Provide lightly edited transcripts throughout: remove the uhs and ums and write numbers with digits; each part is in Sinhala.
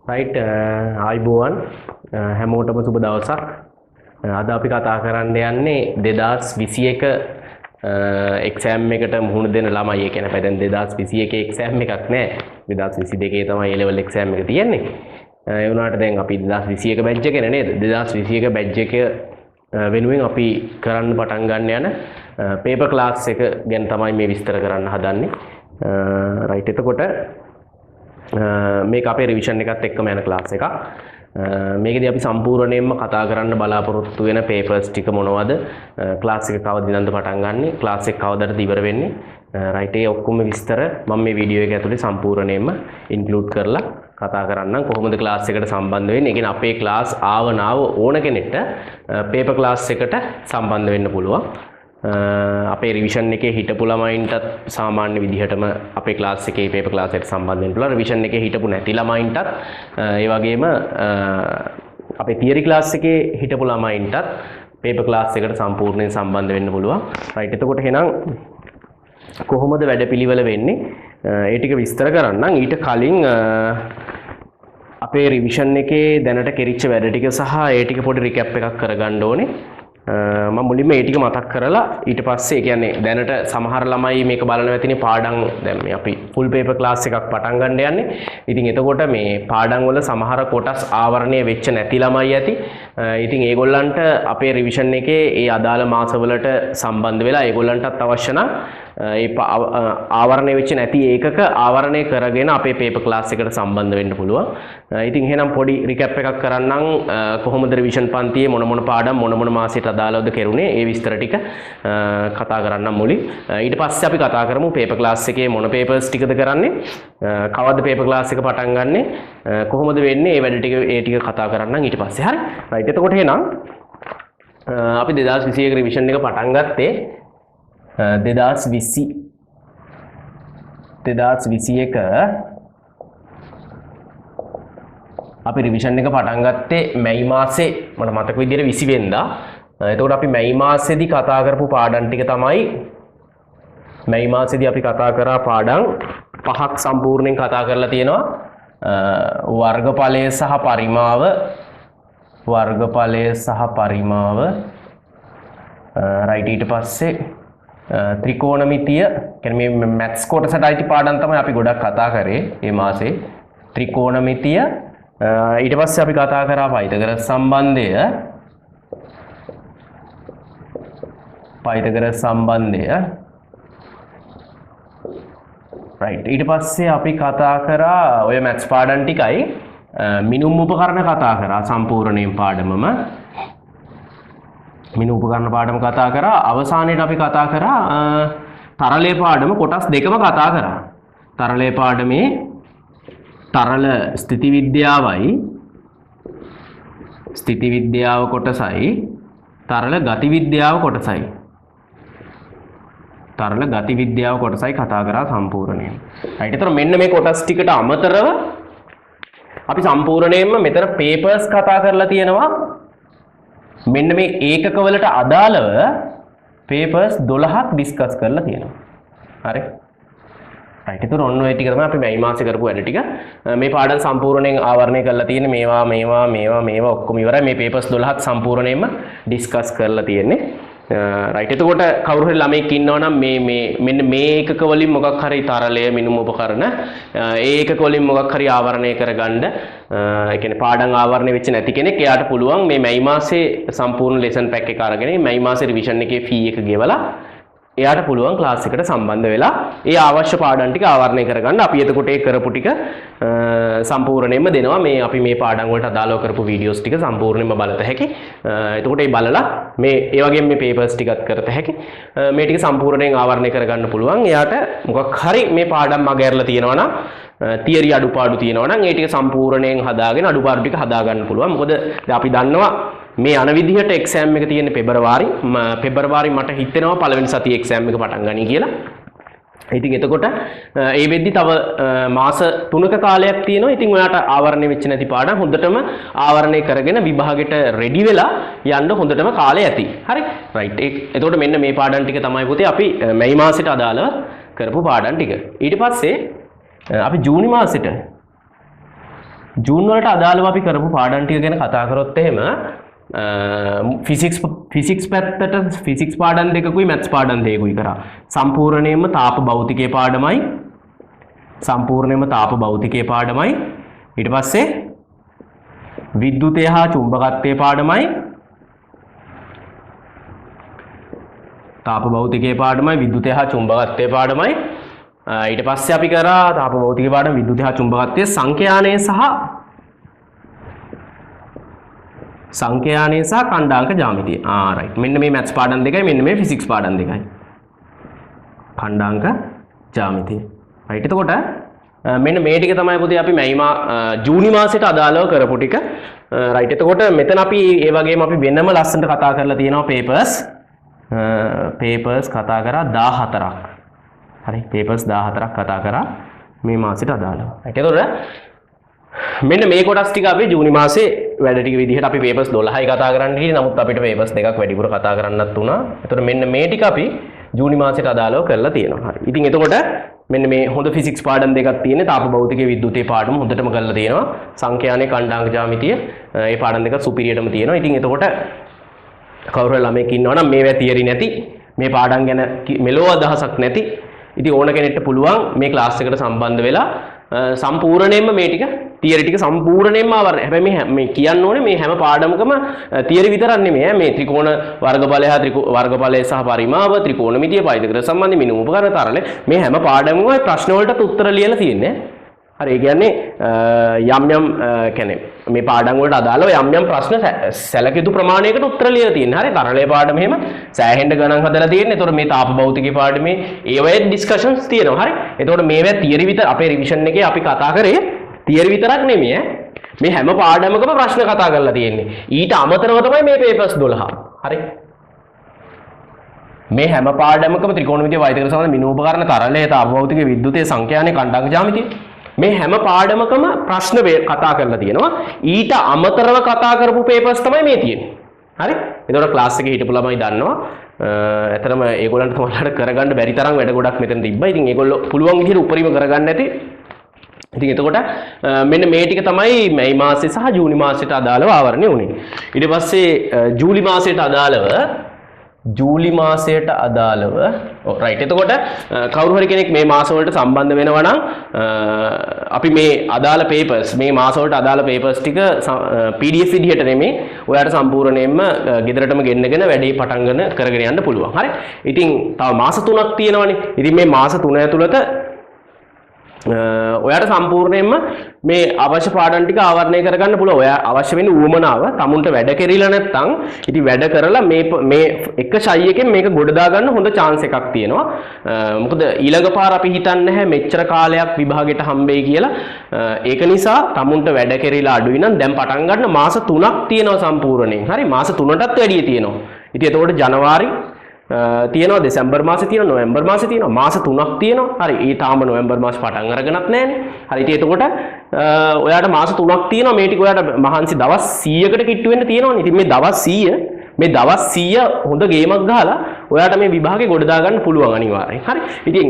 රයිට් ආයිබෝවන් හැමෝටම සුබ දවසක්. අද අපි කතා කරන්න යන්නේ 2021 එක්සෑම් එකට මුහුණ දෙන ළමයි. ඒ කියන්නේ දැන් 2021 එක්සෑම් එකක් නෑ. 2022 තමයි A level එක්සෑම් එක තියෙන්නේ. ඒ වුණාට දැන් අපි 2021 බැච් එකේ නේද? 2021 බැච් එක වෙනුවෙන් අපි කරන්න පටන් ගන්න යන පේපර් ක්ලාස් එක ගැන තමයි මේ විස්තර කරන්න හදන්නේ. රයිට් එතකොට මේක අපේ රිවිෂන් එකත් එක්කම යන ක්ලාස් එකක්. මේකදී අපි සම්පූර්ණයෙන්ම කතා කරන්න බලාපොරොත්තු වෙන පේපර්ස් ටික මොනවද? ක්ලාස් එක කවදිනද පටන් ගන්නෙ? ක්ලාස් එක කවදටද ඉවර වෙන්නේ? රයිට් ඒ ඔක්කොම විස්තර මම මේ වීඩියෝ එක ඇතුලේ සම්පූර්ණයෙන්ම ඉන්ක්ලූඩ් කරලා කතා කරන්නම්. කොහොමද ක්ලාස් එකට සම්බන්ධ වෙන්නේ? ඒ කියන්නේ අපේ ක්ලාස් ආවනාව ඕන කෙනෙක්ට පේපර් ක්ලාස් එකට සම්බන්ධ වෙන්න පුළුවන්. අපේ රිවිෂන් එකේ හිටපු ළමයින්ටත් සාමාන්‍ය විදිහටම අපේ ක්ලාස් එකේ පේපර් ක්ලාස් එකට සම්බන්ධ වෙන්න පුළුවන්. රිවිෂන් එකේ හිටපු නැති ළමයින්ටත් ඒ වගේම අපේ තියරි ක්ලාස් එකේ හිටපු ළමයින්ටත් පේපර් ක්ලාස් එකට සම්පූර්ණයෙන් සම්බන්ධ වෙන්න පුළුවන්. රයිට් එතකොට එහෙනම් කොහොමද වැඩපිළිවෙල වෙන්නේ? ඒ ටික විස්තර කරන්නම්. ඊට කලින් අපේ රිවිෂන් එකේ දැනට කෙරිච්ච වැඩ ටික සහ ඒ ටික පොඩි රිකැප් එකක් කරගන්න ඕනේ. මම මුලින්ම ඒ ටික මතක් කරලා ඊට පස්සේ ඒ කියන්නේ දැනට සමහර ළමයි මේක බලනවා ඇතිනේ පාඩම් දැන් මේ අපි ෆුල් පේපර් ක්ලාස් එකක් පටන් ගන්න යන්නේ. ඉතින් එතකොට මේ පාඩම් වල සමහර කොටස් ආවරණය වෙච්ච නැති ළමයි ඇති. ඉතින් ඒගොල්ලන්ට අපේ රිවිෂන් එකේ ඒ අදාළ මාසවලට සම්බන්ධ වෙලා ඒගොල්ලන්ටත් අවශ්‍ය නම් ඒ ආවරණය වෙච්ච නැති ඒකක ආවරණය කරගෙන අපේ පේපර් ක්ලාස් එකට සම්බන්ධ වෙන්න පුළුවන්. ඉතින් එහෙනම් පොඩි රිකැප් එකක් කරන්නම් කොහොමද රිවිෂන් පන්තියේ මොන මොන පාඩම් මොන මොන මාසෙට අදාළවද කෙරුණේ ඒ විස්තර ටික කතා කරන්නම් මුලින්. ඊට පස්සේ අපි කතා කරමු පේපර් ක්ලාස් එකේ මොන පේපර්ස් ටිකද කරන්නේ, කවද්ද පේපර් ක්ලාස් එක පටන් ගන්නෙ, කොහොමද වෙන්නේ, ඒ වැඩ ටික ඒ ටික කතා කරන්නම් ඊට පස්සේ. හරි. රයිට්. එතකොට එහෙනම් අපි 2021 රිවිෂන් එක පටන් ගත්තේ 2021 අපි රිවිෂන් එක පටන් ගත්තේ මැයි මාසේ මට මතක විදිහට 20 වෙනිදා. එතකොට අපි මැයි මාසෙදි කතා කරපු පාඩම් ටික තමයි මැයි මාසෙදි අපි කතා කරා පාඩම් 5ක් සම්පූර්ණයෙන් කතා කරලා තියෙනවා. වර්ගඵලය සහ පරිමාව රයිට්. ඊට පස්සේ ත්‍රිකෝණමිතිය කියන්නේ මේ මැත්ස් කොටසට අයිති පාඩම් තමයි අපි ගොඩක් කතා කරේ මේ මාසේ. ත්‍රිකෝණමිතිය ඊට පස්සේ අපි කතා කරා පයිතගරස් සම්බන්ධය. රයිට්. ඊට පස්සේ අපි කතා කරා ඔය මැත්ස් පාඩම් ටිකයි මිනුම් උපකරණ කතා කරා සම්පූර්ණයෙන් පාඩමම. මිනුම් උපකරණ පාඩම කතා කරා. අවසානයේදී අපි කතා කරා තරලයේ පාඩම කොටස් දෙකම කතා කරා. තරලයේ පාඩමේ තරල ස්ථිති විද්‍යාව කොටසයි තරල ගති විද්‍යාව කොටසයි කතා කරා සම්පූර්ණයෙන්. right. ඒතර මෙන්න මේ කොටස් ටිකට අමතරව අපි සම්පූර්ණයෙන්ම මෙතන papers කතා කරලා තියෙනවා. මෙන්න මේ ඒකක වලට අදාළව papers 12ක් ඩිස්කස් කරලා තියෙනවා. හරි. right. ඒතර ඔන්න ඔය ටික තමයි අපි මැයි මාසේ කරපු වැඩ ටික. මේ පාඩම් සම්පූර්ණයෙන් ආවරණය කරලා තියෙන්නේ. මේවා ඔක්කොම ඉවරයි. මේ papers 12ක් සම්පූර්ණයෙන්ම ඩිස්කස් කරලා තියෙන්නේ. රයිට්. එතකොට කවුරු හරි ළමෙක් ඉන්නවනම් මෙන්න මේ ඒකක වලින් මොකක් හරි තරලය මිනුම් උපකරණ ඒ ඒකක වලින් මොකක් හරි ආවරණය කරගන්න ඒ කියන්නේ පාඩම් ආවරණය වෙච්ච නැති කෙනෙක් එයාට පුළුවන් මේ මැයි මාසේ සම්පූර්ණ ලෙසන් පැක් එක අරගෙන මැයි මාසේ රිවිෂන් එකේ ෆී එක ගෙවලා එයාට පුළුවන් ක්ලාස් එකට සම්බන්ධ වෙලා ඒ අවශ්‍ය පාඩම් ටික ආවරණය කරගන්න. අපි එතකොට ඒ කරපු ටික සම්පූර්ණයෙන්ම දෙනවා. මේ අපි මේ පාඩම් වලට අදාළව කරපු වීඩියෝස් ටික සම්පූර්ණයෙන්ම බලත හැකි. එතකොට ඒ බලලා මේ ඒ වගේම මේ පේපර්ස් ටිකත් කරත හැකි. මේ ටික සම්පූර්ණයෙන් ආවරණය කරගන්න පුළුවන්. එයාට මොකක් හරි මේ පාඩම් මගහැරලා තියෙනවා නම් තියරි අඩුපාඩු තියෙනවා නම් ඒ ටික සම්පූර්ණයෙන් හදාගෙන අඩුපාඩු ටික හදා ගන්න පුළුවන්. මොකද දැන් අපි දන්නවා මේ අන විදිහට එක්සෑම් එක තියෙන්නේ පෙබරවාරි මට හිතෙනවා පළවෙනි සතියේ එක්සෑම් එක පටන් ගනී කියලා. ඉතින් එතකොට ඒ වෙද්දි තව මාස 3ක කාලයක් තියෙනවා. ඉතින් ඔයාට ආවරණය වෙච්ච නැති පාඩම් හොඳටම ආවරණය කරගෙන විභාගෙට රෙඩි වෙලා යන්න හොඳටම කාලය ඇති. හරි. රයිට්. එතකොට මෙන්න මේ පාඩම් ටික තමයි පුතේ අපි මැයි මාසෙට අදාළව කරපු පාඩම් ටික. ඊට පස්සේ අපි ජූනි මාසෙට ජූන් වලට අදාළව අපි කරපු පාඩම් ටික ගැන කතා කරොත් එහෙම ෆිසික්ස් පැත්තට ෆිසික්ස් පාඩම් දෙකකුයි මැත්ස් පාඩම් දෙකකුයි කරා. සම්පූර්ණයෙන්ම තාප භෞතිකයේ පාඩමයි ඊට පස්සේ විද්‍යුතය හා චුම්බකත්වයේ පාඩමයි තාප භෞතිකයේ පාඩමයි විද්‍යුතය හා චුම්බකත්වයේ පාඩමයි ඊට පස්සේ අපි කරා තාප භෞතිකයේ පාඩම විද්‍යුතය හා චුම්බකත්වයේ සංඛ්‍යානය සහ ඛණ්ඩාංක ජ්‍යාමිතිය. රයිට්. මෙන්න මේ මැත්ස් පාඩම් දෙකයි මෙන්න මේ ෆිසික්ස් පාඩම් දෙකයි. ඛණ්ඩාංක ජ්‍යාමිතිය. රයිට්. එතකොට මෙන්න මේ ටික තමයි පුතේ අපි ජූනි මාසෙට අදාළව කරපු ටික. රයිට්. එතකොට මෙතන අපි ඒ වගේම අපි වෙනම ලස්සනට කතා කරලා තියෙනවා පේපර්ස් කතා කරා 14ක්. හරි. පේපර්ස් 14ක් කතා කරා මේ මාසෙට අදාළව. රයිට්. එතකොට මෙන්න මේ කොටස් ටික අපි ජූනි මාසේ වැඩ ටික විදිහට අපි පේපර්ස් 12යි කතා කරන්න හිටියේ. නමුත් අපිට පේපර්ස් දෙකක් වැඩිපුර කතා කරන්නත් උනා. එතකොට මෙන්න මේ ටික අපි ජූනි මාසෙට අදාළව කරලා තියෙනවා. හරි. ඉතින් එතකොට මෙන්න මේ හොඳ ෆිසික්ස් පාඩම් දෙකක් තියෙන්නේ. තාප භෞතිකයේ විද්‍යුතයේ පාඩම හොඳටම කරලා තියෙනවා. සංඛ්‍යානේ ඛණ්ඩාංක ජ්‍යාමිතිය මේ පාඩම් දෙක සුපිරියටම තියෙනවා. ඉතින් එතකොට කවුරු හරි ළමෙක් ඉන්නවනම් මේවා තියරි නැති මේ පාඩම් ගැන මෙලෝ අදහසක් නැති ඉතින් ඕන කෙනෙක්ට පුළුවන් මේ ක්ලාස් එකට සම්බන්ධ වෙලා සම්පූර්ණයෙන්ම මේ ටික තියරි ටික සම්පූර්ණයෙන්ම අවරණය. හැබැයි මේ කියන්න ඕනේ මේ හැම පාඩමකම තියරි විතරක් නෙමෙයි. මේ ත්‍රිකෝණ වර්ගඵලය හා වර්ගඵලය සහ පරිමාව, ත්‍රිකෝණමිතිය, පයිතග්‍රහ සම්බන්ධ මිනුම් උපකරණ තරලේ මේ හැම පාඩමකම ප්‍රශ්න වලට උත්තර ලියලා තියෙන්නේ. හරි. ඒ කියන්නේ යම් කියන්නේ මේ පාඩම් වලට අදාළව යම් ප්‍රශ්න සැලකියුතු ප්‍රමාණයකට උත්තර ලියලා තියෙනවා. හරි. තරලේ පාඩම එහෙම සෑහෙන්න ගණන් හදලා තියෙන්නේ. ඒතකොට මේ තාප භෞතිකයේ පාඩමේ ඒවයේ ඩිස්කෂන්ස් තියෙනවා. හරි. ඒතකොට මේවා තියරි විතර අපේ රිවිෂන් එකේ අපි කතා කරේ තියරි විතරක් නෙමෙයි මේ හැම පාඩමකම ප්‍රශ්න කතා කරලා තියෙන්නේ. ඊට අමතරව තමයි මේ පේපර්ස් 12. හරි. මේ හැම පාඩමකම ත්‍රිකෝණමිතිය, වෛද්‍යකරණ සම්බන්ධ මිනුම් උපකරණ තරලේ තාප භෞතිකයේ විද්‍යුතයේ සංඛ්‍යානේ ඛණ්ඩාංක ජ්‍යාමිතිය මේ හැම පාඩමකම ප්‍රශ්න කතා කරලා තියෙනවා. ඊට අමතරව කතා කරපු පේපර්ස් තමයි මේ තියෙන්නේ. හරි. එතකොට ක්ලාස් එකේ හිටපු ළමයි දන්නවා. ඇත්තටම ඒගොල්ලන්ට තමයිලාට කරගන්න බැරි තරම් වැඩ ගොඩක් මෙතන තිබ්බා. ඉතින් ඒගොල්ලෝ පුළුවන් විදිහට උපරිම කරගන්න නැති. ඉතින් එතකොට මෙන්න මේ ටික තමයි මේ මාසේ සහ ජූනි මාසෙට අදාළව ආවරණය වුණේ. ඊට පස්සේ ජූලි මාසෙට අදාළව රයිට්. එතකොට කවුරු හරි කෙනෙක් මේ මාස වලට සම්බන්ධ වෙනවා නම් අපි මේ අදාළ පේපර්ස් මේ මාස වලට අදාළ පේපර්ස් ටික PDF විදිහට නෙමෙයි ඔයාලට සම්පූර්ණයෙන්ම ගෙදරටම ගෙන්නගෙන වැඩේ පටන් ගන්න කරගෙන යන්න පුළුවන්. හරි. ඉතින් තව මාස 3ක් තියෙනවනේ. ඉතින් මේ මාස 3 ඇතුළත ඔයාට සම්පූර්ණයෙන්ම මේ අවශ්‍ය පාඩම් ටික ආවරණය කරගන්න පුළුවන්. ඔයා අවශ්‍ය වෙන ඌමනාව තමුන්ට වැඩ කෙරිලා නැත්නම් ඉතින් වැඩ කරලා මේ එක ෂයි එකෙන් මේක ගොඩ දාගන්න හොඳ chance එකක් තියෙනවා. මොකද ඊළඟ පාර අපි හිතන්නේ නැහැ මෙච්චර කාලයක් විභාගෙට හම්බෙයි කියලා. ඒක නිසා තමුන්ට වැඩ කෙරිලා අඩුයි නම් දැන් පටන් ගන්න මාස 3ක් තියෙනවා සම්පූර්ණයෙන්. හරි. මාස 3ටත් වැඩිය තියෙනවා. ඉතින් එතකොට ජනවාරි තියෙනවා, දෙසැම්බර් මාසේ තියෙනවා, නොවැම්බර් මාසේ තියෙනවා, මාස 3ක් තියෙනවා. හරි. ඒ තාම නොවැම්බර් මාසේ පටන් අරගෙනත් නැහැනේ. හරි. ඉතින් එතකොට ඔයාට මාස 3ක් තියෙනවා. මේ ටික ඔයාට මහන්සි දවස් 100කට කිට්ටු වෙන්න තියෙනවනේ. ඉතින් මේ දවස් 100 හොඳ ගේමක් ගහලා ඔයාට මේ විභාගේ ගොඩ දාගන්න පුළුවන් අනිවාර්යෙන්. හරි. ඉතින්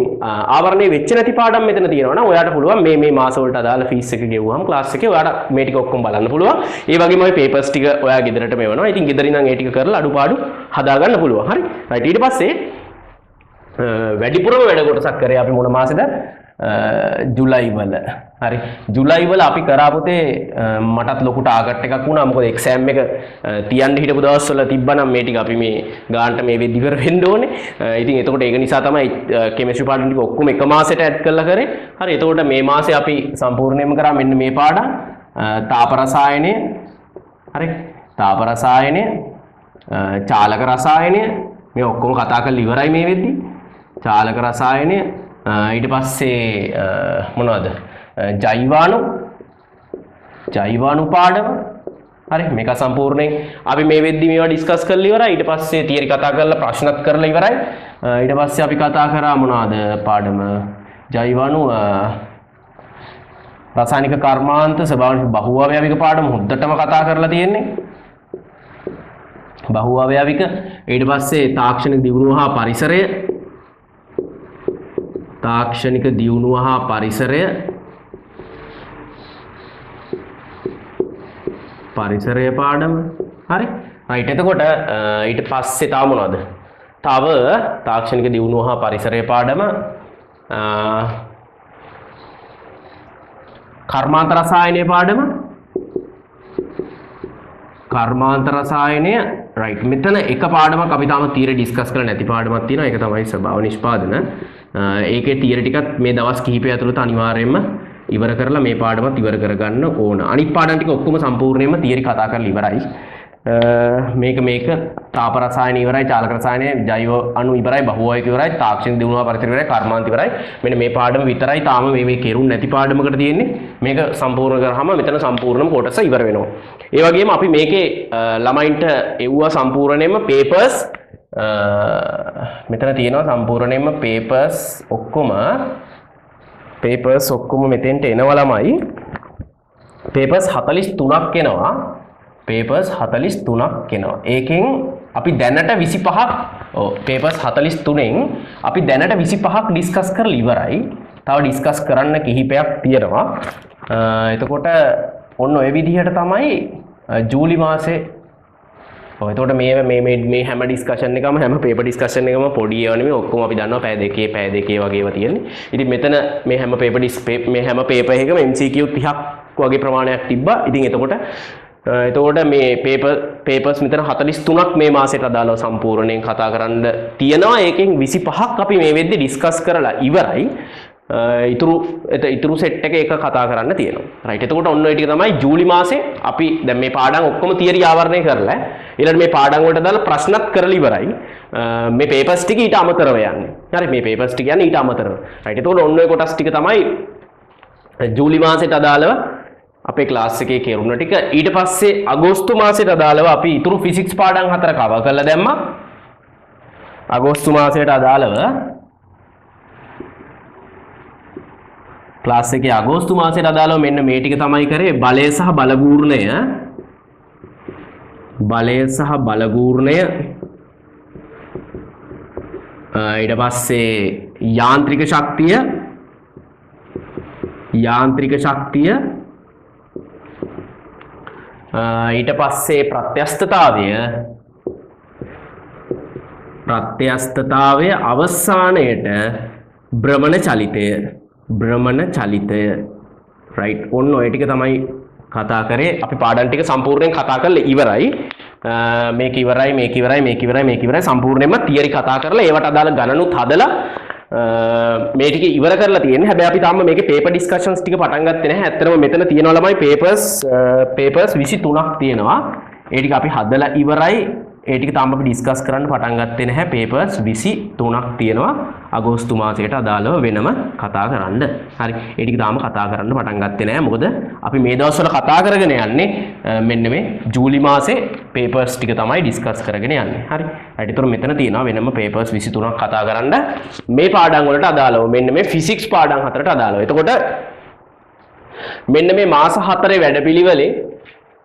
ආවරණය වෙච්ච නැති පාඩම් මෙතන තියෙනවා නම් ඔයාට පුළුවන් මේ මාස වලට අදාළ ෆීස් එක ගෙවුවාම ක්ලාස් එකේ ඔයාට මේ ටික ඔක්කොම බලන්න පුළුවන්. ඒ වගේම ඔය පේපර්ස් ටික ඔයා ගෙදරටම එවනවා. ඉතින් ගෙදරින් නම් ඒ ටික කරලා අඩුපාඩු හදාගන්න පුළුවන්. හරි. රයිට්. ඊට පස්සේ වැඩිපුරම වැඩ කොටසක් කරේ අපි මොන මාසෙද? ජුලයි වල. හරි. ජුලයි වල අපි කරා පුතේ මටත් ලොකු ටාගට් එකක් වුණා. මොකද එක්සෑම් එක තියන්න හිටපු දවස්වල තිබ්බනම් මේ ටික අපි මේ ගානට මේ වෙද්දි ඉවර වෙන්න ඕනේ. ඉතින් එතකොට ඒක නිසා තමයි කෙමිස්ට්‍රි පාඩම් ටික ඔක්කොම එක මාසෙට ඇඩ් කරලා කරේ. හරි. එතකොට මේ මාසේ අපි සම්පූර්ණයෙන්ම කරා මෙන්න මේ පාඩම්. තාප රසායනය. හරි. තාප රසායනය, චාලක රසායනය මේ ඔක්කොම කතා කරලා ඉවරයි මේ වෙද්දි. චාලක රසායනය ඊට පස්සේ මොනවද? ජෛවාණු පාඩම. හරි. මේක සම්පූර්ණයෙන් අපි මේ වෙද්දි මේවා ඩිස්කස් කරලා ඉවරයි. ඊට පස්සේ තියරි කතා කරලා ප්‍රශ්නත් කරලා ඉවරයි. ඊට පස්සේ අපි කතා කරා මොනවද පාඩම? ජෛවාණු රසායනික කර්මාන්ත ස්වභාවික බහුඅවයවික පාඩම හොද්දටම කතා කරලා තියෙන්නේ. බහුඅවයවික. ඊට පස්සේ තාක්ෂණික දියුණුව හා පරිසරය. තාක්ෂණික දියුණුව හා පරිසරය. පරිසරය පාඩම. හරි. රයිට්. එතකොට ඊට පස්සේ තා මොනවද? තව තාක්ෂණික දියුණුව හා පරිසරය පාඩම කර්මාන්ත රසායනය පාඩම. කර්මාන්ත රසායනය රයිට්. මෙතන එක පාඩමක් අපි තාම තියරි ඩිස්කස් කරලා නැති පාඩමක් තියෙනවා. ඒක තමයි ස්වභාව නිෂ්පාදන. ඒකේ තියරි ටිකත් මේ දවස් කිහිපය ඇතුළත අනිවාර්යයෙන්ම ඉවර කරලා මේ පාඩමත් ඉවර කරගන්න ඕන. අනිත් පාඩම් ටික ඔක්කොම සම්පූර්ණයෙන්ම තියරි කතා කරලා ඉවරයි. මේක තාප රසායන ඉවරයි, චාලක රසායනය, ජෛව අණු ඉවරයි, බහුවායක ඉවරයි, තාක්ෂණික දියුණුව පරිසර ඉවරයි, කර්මාන්ත ඉවරයි. මෙන්න මේ පාඩම විතරයි තාම මේ කෙරුම් නැති පාඩමකට තියෙන්නේ. මේක සම්පූර්ණ කරාම මෙතන සම්පූර්ණම කොටස ඉවර වෙනවා. ඒ වගේම අපි මේකේ ළමයින්ට එව්වා සම්පූර්ණයෙන්ම පේපර්ස් මෙතන තියෙනවා සම්පූර්ණයෙන්ම පේපර්ස් ඔක්කොම මෙතෙන්ට එනවා ළමයි. පේපර්ස් 43ක් එනවා. පේපර්ස් 43ක් එනවා. ඒකෙන් අපි දැනට 25ක් පේපර්ස් 43න් අපි දැනට 25ක් ඩිස්කස් කරලා ඉවරයි. තව ඩිස්කස් කරන්න කිහිපයක් තියෙනවා. එතකොට ඔන්න ඔය විදිහට තමයි ජූලි මාසේ එතකොට මේ හැම ඩිස්කෂන් එකම හැම පේපර් ඩිස්කෂන් එකම පොඩි ඒවා නෙමෙයි ඔක්කොම අපි දන්නවා පැය දෙකේ වගේ ඒවා තියෙන්නේ. ඉතින් මෙතන මේ හැම පේපර් එකකම MCQ 30ක් වගේ ප්‍රමාණයක් තිබ්බා. ඉතින් එතකොට මේ පේපර්ස් මෙතන 43ක් මේ මාසෙට අදාළව සම්පූර්ණයෙන් කතා කරන්න තියෙනවා. ඒකෙන් 25ක් අපි මේ වෙද්දි ඩිස්කස් කරලා ඉවරයි. ඉතුරු සෙට් එක කතා කරන්න තියෙනවා. රයිට්. එතකොට ඔන්න ඔය ටික තමයි ජූලි මාසේ අපි දැන් මේ පාඩම් ඔක්කොම තියරි ආවරණය කරලා ඊළඟ මේ පාඩම් වලට දාලා ප්‍රශ්නත් කරලා ඉවරයි. මේ පේපර්ස් ටික ඊට අමතරව යන්නේ. හරි. මේ පේපර්ස් ටික යන්නේ ඊට අමතරව. රයිට්. එතකොට ඔන්න ඔය කොටස් ටික තමයි ජූලි මාසෙට අදාළව අපේ ක්ලාස් එකේ කෙරුණ ටික. ඊට පස්සේ අගෝස්තු මාසෙට අදාළව අපි ඉතුරු ෆිසික්ස් පාඩම් 4 කවර් කරලා දැම්මා. අගෝස්තු මාසයට අදාළව ක්ලාස් එකේ අගෝස්තු මාසයට අදාළව මෙන්න මේ ටික තමයි කරේ. බලය සහ බලගූර්ණය ඊට පස්සේ යාන්ත්‍රික ශක්තිය ඊට පස්සේ ප්‍රත්‍යස්ථතාවය අවසානයේට භ්‍රමණ චලිතය රයිට්. ඔන්න ඔය ටික තමයි කතා කරේ. අපි පාඩම් ටික සම්පූර්ණයෙන් කතා කරලා ඉවරයි. මේක ඉවරයි සම්පූර්ණයෙන්ම තියරි කතා කරලා ඒවට අදාළ ගණනුත් හදලා මේ ටික ඉවර කරලා තියෙන්නේ. හැබැයි අපි තාම මේකේ පේපර් ඩිස්කෂන්ස් ටික පටන් ගත්තේ නැහැ. ඇත්තටම මෙතන තියෙනවා ළමයි පේපර්ස් 23ක් තියෙනවා. ඒ ටික අපි හදලා ඉවරයි. ඒ ටික තාම අපි ඩිස්කස් කරන්න පටන් ගත්තේ නැහැ. පේපර්ස් 23ක් තියෙනවා අගෝස්තු මාසයට අදාළව වෙනම කතා කරන්න. හරි. ඒ ටික තාම කතා කරන්න පටන් ගත්තේ නැහැ. මොකද අපි මේ දවස්වල කතා කරගෙන යන්නේ මෙන්න මේ ජූලි මාසේ පේපර්ස් ටික තමයි ඩිස්කස් කරගෙන යන්නේ. හරි. හරි. ඒතර මෙතන තියෙනවා වෙනම පේපර්ස් 23ක් කතා කරන්න මේ පාඩම් වලට අදාළව මෙන්න මේ ෆිසික්ස් පාඩම් 4ට අදාළව. එතකොට මෙන්න මේ මාස 4 වැඩපිළිවෙලේ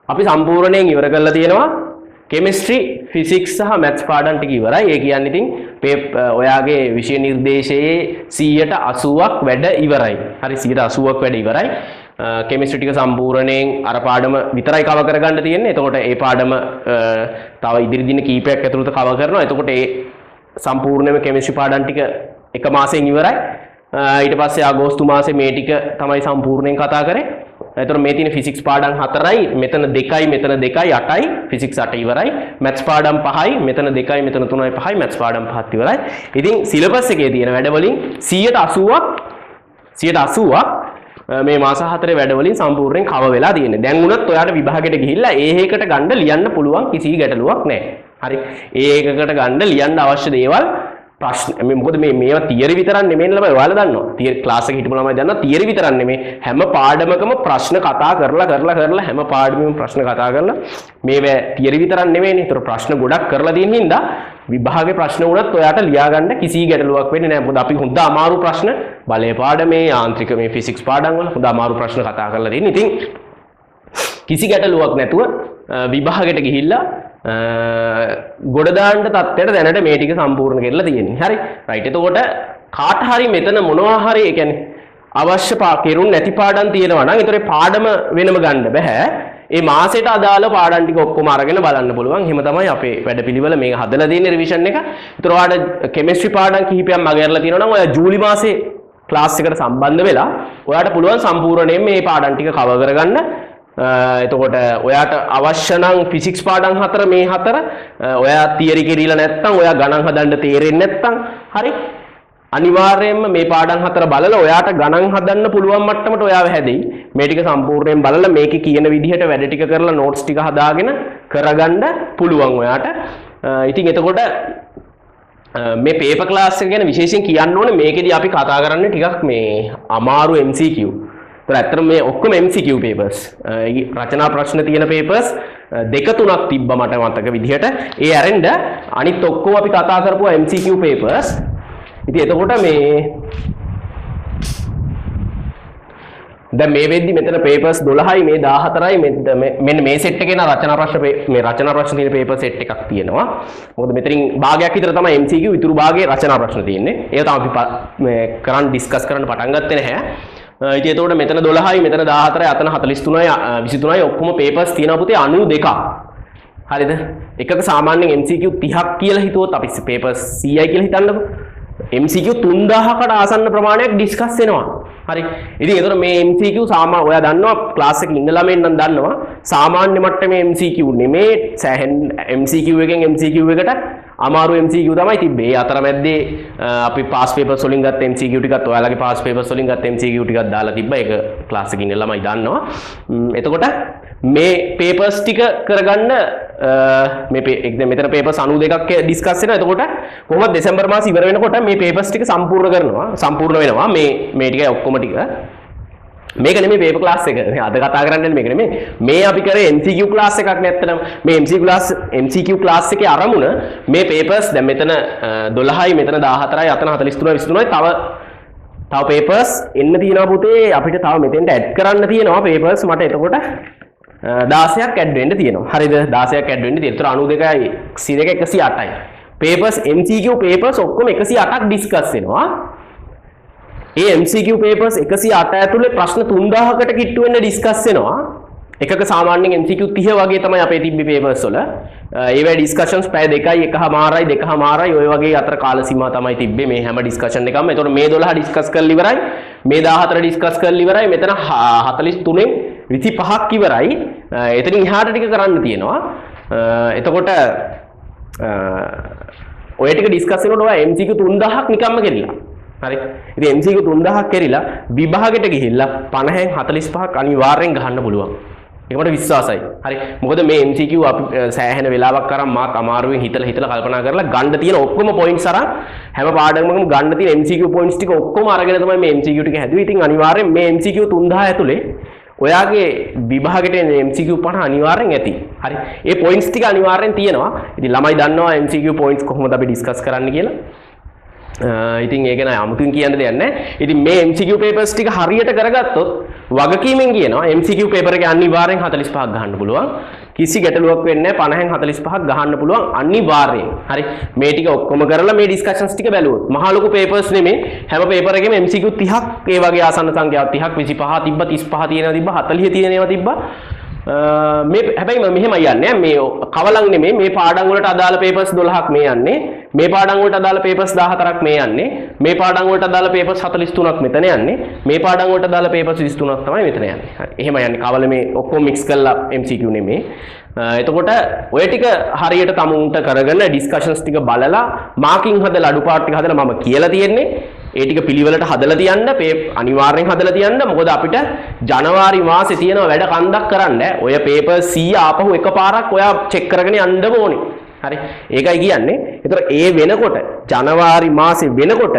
අපි සම්පූර්ණයෙන් ඉවර කරලා තියෙනවා කෙමිස්ට්‍රි, ෆිසික්ස් සහ මැත්ස් පාඩම් ටික ඉවරයි. ඒ කියන්නේ ඉතින් ඔයාගේ විෂය නිර්දේශයේ 180ක් වැඩ ඉවරයි. හරි 180ක් වැඩ ඉවරයි. කෙමිස්ට්‍රි ටික සම්පූර්ණයෙන් අර පාඩම විතරයි කව කරගන්න තියෙන්නේ. එතකොට ඒ පාඩම තව ඉදිරි දින කීපයක් ඇතුළත කව කරනවා. එතකොට ඒ සම්පූර්ණයෙන්ම කෙමිස්ට්‍රි පාඩම් ටික එක මාසෙන් ඉවරයි. ඊට පස්සේ අගෝස්තු මාසේ මේ ටික තමයි සම්පූර්ණයෙන් කතා කරේ. එතකොට මේ තියෙන ෆිසික්ස් පාඩම් 4යි, මෙතන 2යි, මෙතන 2යි 8යි, ෆිසික්ස් 8 ඉවරයි. මැත්ස් පාඩම් 5යි, මෙතන 2යි, මෙතන 3යි 5යි, මැත්ස් පාඩම් 5ත් ඉවරයි. ඉතින් සිලබස් එකේ තියෙන වැඩ වලින් 180ක් මේ මාස 4 වැඩ වලින් සම්පූර්ණයෙන් කව වෙලා තියෙන්නේ. දැන් උනත් ඔයාලට විභාගයට ගිහිල්ලා ඒකකට ගන්න ලියන්න පුළුවන් කිසි ගැටලුවක් නැහැ. හරි. ඒකකට ගන්න ලියන්න අවශ්‍ය දේවල් ප්‍රශ්න මොකද මේවා තියරි විතරක් නෙමෙයි ළමයි ඔයාලා දන්නවා. තියරි ක්ලාස් එකේ හිටපු ළමයි දන්නවා තියරි විතරක් නෙමෙයි හැම පාඩමකම ප්‍රශ්න කතා කරලා හැම පාඩමෙම ප්‍රශ්න කතා කරලා මේවා තියරි විතරක් නෙමෙයිනේ. ඒතර ප්‍රශ්න ගොඩක් කරලා තියෙන හින්දා විභාගේ ප්‍රශ්න වුණත් ඔයාට ලියා ගන්න කිසි ගැටලුවක් වෙන්නේ නැහැ. මොකද අපි හොඳ අමාරු ප්‍රශ්න බලය පාඩමේ යාන්ත්‍රික මේ ෆිසික්ස් පාඩම් වල හොඳ අමාරු ප්‍රශ්න කතා කරලා තියෙන. ඉතින් කිසි ගැටලුවක් නැතුව විභාගයට ගිහිල්ලා ගොඩ දාන්න තත්ත්වයට දැනට මේ ටික සම්පූර්ණ කරලා තියෙන්නේ. හරි. රයිට්. එතකොට කාට හරි මෙතන මොනවා හරි ඒ කියන්නේ අවශ්‍ය කෙරුම් නැති පාඩම් තියෙනවා නම් ඒතර පාඩම වෙනම ගන්න බෑ. ඒ මාසෙට අදාළ පාඩම් ටික ඔක්කොම අරගෙන බලන්න පුළුවන්. එහෙම තමයි අපේ වැඩපිළිවෙල මේක හදලා තියෙන රිවිෂන් එක. ඒතර ඔයාලට කෙමිස්ට්‍රි පාඩම් කිහිපයක් මගහැරලා තියෙනවා නම් ඔයා ජූලි මාසේ ක්ලාස් එකට සම්බන්ධ වෙලා ඔයාට පුළුවන් සම්පූර්ණයෙන් මේ පාඩම් ටික කවර් කරගන්න. එතකොට ඔයාට අවශ්‍ය නම් ෆිසික්ස් පාඩම් 4 මේ 4 ඔයා තියරි කිරීලා නැත්නම් ඔයා ගණන් හදන්න තේරෙන්නේ නැත්නම් හරි අනිවාර්යයෙන්ම මේ පාඩම් 4 බලලා ඔයාට ගණන් හදන්න පුළුවන් මට්ටමට ඔයාව හැදෙයි. මේ ටික සම්පූර්ණයෙන් බලලා මේකේ කියන විදිහට වැඩ ටික කරලා නෝට්ස් ටික හදාගෙන කරගන්න පුළුවන් ඔයාට. ඉතින් එතකොට මේ පේපර් ක්ලාස් එක ගැන විශේෂයෙන් කියන්න ඕනේ මේකෙදි අපි කතා කරන්නේ ටිකක් මේ අමාරු MCQ. ඒතර ඇත්තටම මේ ඔක්කොම MCQ papers. රචනා ප්‍රශ්න තියෙන papers දෙක තුනක් තිබ්බා මට මතක විදිහට. ඒ ඇරෙන්න අනිත් ඔක්කොම අපි කතා කරපුවා MCQ papers. ඉතින් එතකොට මේ දැන් මේ වෙද්දි මෙතන papers 12යි මේ 14යි මෙන්න මේ සෙට් එකේ න රචනා ප්‍රශ්න තියෙන paper set එකක් තියෙනවා. මොකද මෙතනින් භාගයක් විතර තමයි MCQ ඉතුරු භාගයේ රචනා ප්‍රශ්න තියෙන්නේ. ඒක තමයි අපි මේ කරන් ඩිස්කස් කරන්න පටන් ගත්තේ නැහැ. ඉතින් එතකොට මෙතන 12යි මෙතන 14යි අතන 43යි 23යි ඔක්කොම papers තියෙනවා පුතේ 92ක්. හරිද? එකක සාමාන්‍යයෙන් MCQ 30ක් කියලා හිතුවොත් අපි papers 100යි කියලා හිතන්නකො. MCQ 3000කට ආසන්න ප්‍රමාණයක් ඩිස්කස් වෙනවා. හරි. ඉතින් ඒතර මේ MCQ ඔයා දන්නවා ක්ලාස් එකේ ඉන්න ළමයින් නම් දන්නවා සාමාන්‍ය මට්ටමේ MCQ නෙමේ සෑහෙන MCQ එකෙන් MCQ එකට අමාරු MCQ තමයි තිබ්බේ. ඒ අතරමැද්දේ අපි පාස් පේපර්ස් වලින් ගත්ත MCQ ටිකත් ඔයාලගේ පාස් පේපර්ස් වලින් ගත්ත MCQ ටිකක් දාලා තිබ්බා. ඒක ක්ලාස් එකේ ඉන්න ළමයි දන්නවා. එතකොට මේ පේපර්ස් ටික කරගන්න මෙතන පේපර්ස් 92ක් ඩිස්කස් වෙනවා. එතකොට කොහොමද දෙසැම්බර් මාසෙ ඉවර වෙනකොට මේ පේපර්ස් ටික සම්පූර්ණ වෙනවා. මේ ටික ඔක්කොම ටික මේක නෙමෙයි පේපර් ක්ලාස් එක. අද කතා කරන්නේ මේක නෙමෙයි. මේ අපි කරේ MCQ ක්ලාස් එකක් නැත්තනම් මේ MCQ ක්ලාස් එකේ අරමුණ මේ පේපර්ස් දැන් මෙතන 12යි මෙතන 14යි අතන 43යි 23යි තව පේපර්ස් එන්න තියෙනවා පුතේ. අපිට තව මෙතෙන්ට ඇඩ් කරන්න තියෙනවා පේපර්ස්. මට එතකොට 16ක් ඇඩ් වෙන්න තියෙනවා. හරිද? 16ක් ඇඩ් වෙන්න තියෙනවා. 92යි C2 108යි. පේපර්ස් MCQ පේපර්ස් ඔක්කොම 108ක් ඩිස්කස් වෙනවා. ඒ MCQ papers 108 ඇතුලේ ප්‍රශ්න 3000කට කිට්ටු වෙන්න ඩිස්කස් වෙනවා. එකක සාමාන්‍යයෙන් MCQ 30 වගේ තමයි අපේ තිබ්බේ papers වල. ඒවැ ඩිස්කෂන්ස් පැය 2යි 1:00යි ඔය වගේ අතර කාල සීමා තමයි තිබ්බේ මේ හැම ඩිස්කෂන් එකක්ම. ඒතකොට මේ 12 ඩිස්කස් කරලා ඉවරයි. මේ 14 ඩිස්කස් කරලා ඉවරයි. මෙතන 43න් 25ක් ඉවරයි. එතනින් එහාට ටික කරන්න තියෙනවා. එතකොට ඔය ටික ඩිස්කස් වෙනකොට ඔය MCQ 3000ක් නිකම්ම කෙරිලා. හරි. ඉතින් MCQ 3000ක් කෙරිලා විභාගෙට ගිහිල්ලා 50න් 45ක් අනිවාර්යෙන් ගහන්න පුළුවන්. ඒක මට විශ්වාසයි. හරි. මොකද මේ MCQ අපි සෑහෙන වෙලාවක් කරන් මාත් අමාරුවෙන් හිතලා කල්පනා කරලා ගන්න තියෙන ඔක්කොම පොයින්ට්ස් අරන් හැම පාඩමකම ගන්න තියෙන MCQ පොයින්ට්ස් ටික ඔක්කොම අරගෙන තමයි මේ MCQ ටික හැදුවේ. ඉතින් අනිවාර්යෙන් මේ MCQ 3000 ඇතුලේ ඔයාගේ විභාගෙට එන MCQ 50 අනිවාර්යෙන් ඇති. හරි. ඒ පොයින්ට්ස් ටික අනිවාර්යෙන් තියෙනවා. ඉතින් ළමයි දන්නවා MCQ පොයින්ට්ස් කොහොමද අපි ඩිස්කස් කරන්න කියලා. ඉතින් ඒක නෑ අමුතුන් කියන්න දෙයක් නෑ. ඉතින් මේ MCQ papers ටික හරියට කරගත්තොත් වගකීමෙන් කියනවා MCQ paper එකේ අනිවාර්යෙන් 45ක් ගහන්න පුළුවන්. කිසි ගැටලුවක් වෙන්නේ නෑ. 50න් 45ක් ගහන්න පුළුවන් අනිවාර්යෙන්. හරි. මේ ටික ඔක්කොම කරලා මේ ඩිස්කෂන්ස් ටික බැලුවොත් මහා ලොකු papers නෙමෙයි. හැම paper එකෙම MCQ 30ක් ඒ වගේ ආසන්න සංඛ්‍යාවක් 30ක් 25 තිබ්බා 35 තියෙනවා තිබ්බා 40 තියෙනවා තිබ්බා. මේ හැබැයි මම මෙහෙමයි යන්නේ මේ කවලම් නෙමෙයි මේ පාඩම් වලට අදාළ papers 12ක් මේ යන්නේ. මේ පාඩම් වලට අදාළ papers 14ක් මේ යන්නේ. මේ පාඩම් වලට අදාළ papers 43ක් මෙතන යන්නේ. මේ පාඩම් වලට අදාළ papers 23ක් තමයි මෙතන යන්නේ. හරි. එහෙම යන්නේ. කවල මේ ඔක්කොම mix කරලා MCQ නෙමෙයි. එතකොට ඔය ටික හරියට තමුන්ට කරගෙන ඩිස්කෂන්ස් ටික බලලා මාකින් හදලා අඩුපාඩු ටික හදලා මම කියලා තියෙන්නේ. ඒ ටික පිළිවෙලට හදලා තියන්න අනිවාර්යෙන් හදලා තියන්න. මොකද අපිට ජනවාරි මාසේ තියෙන වැඩ කන්දක් කරන්න. ඔය paper 100 ආපහු එකපාරක් ඔයා චෙක් කරගෙන යන්න ඕනේ. හරි. ඒකයි කියන්නේ. ඒතර ඒ වෙනකොට ජනවාරි මාසේ වෙනකොට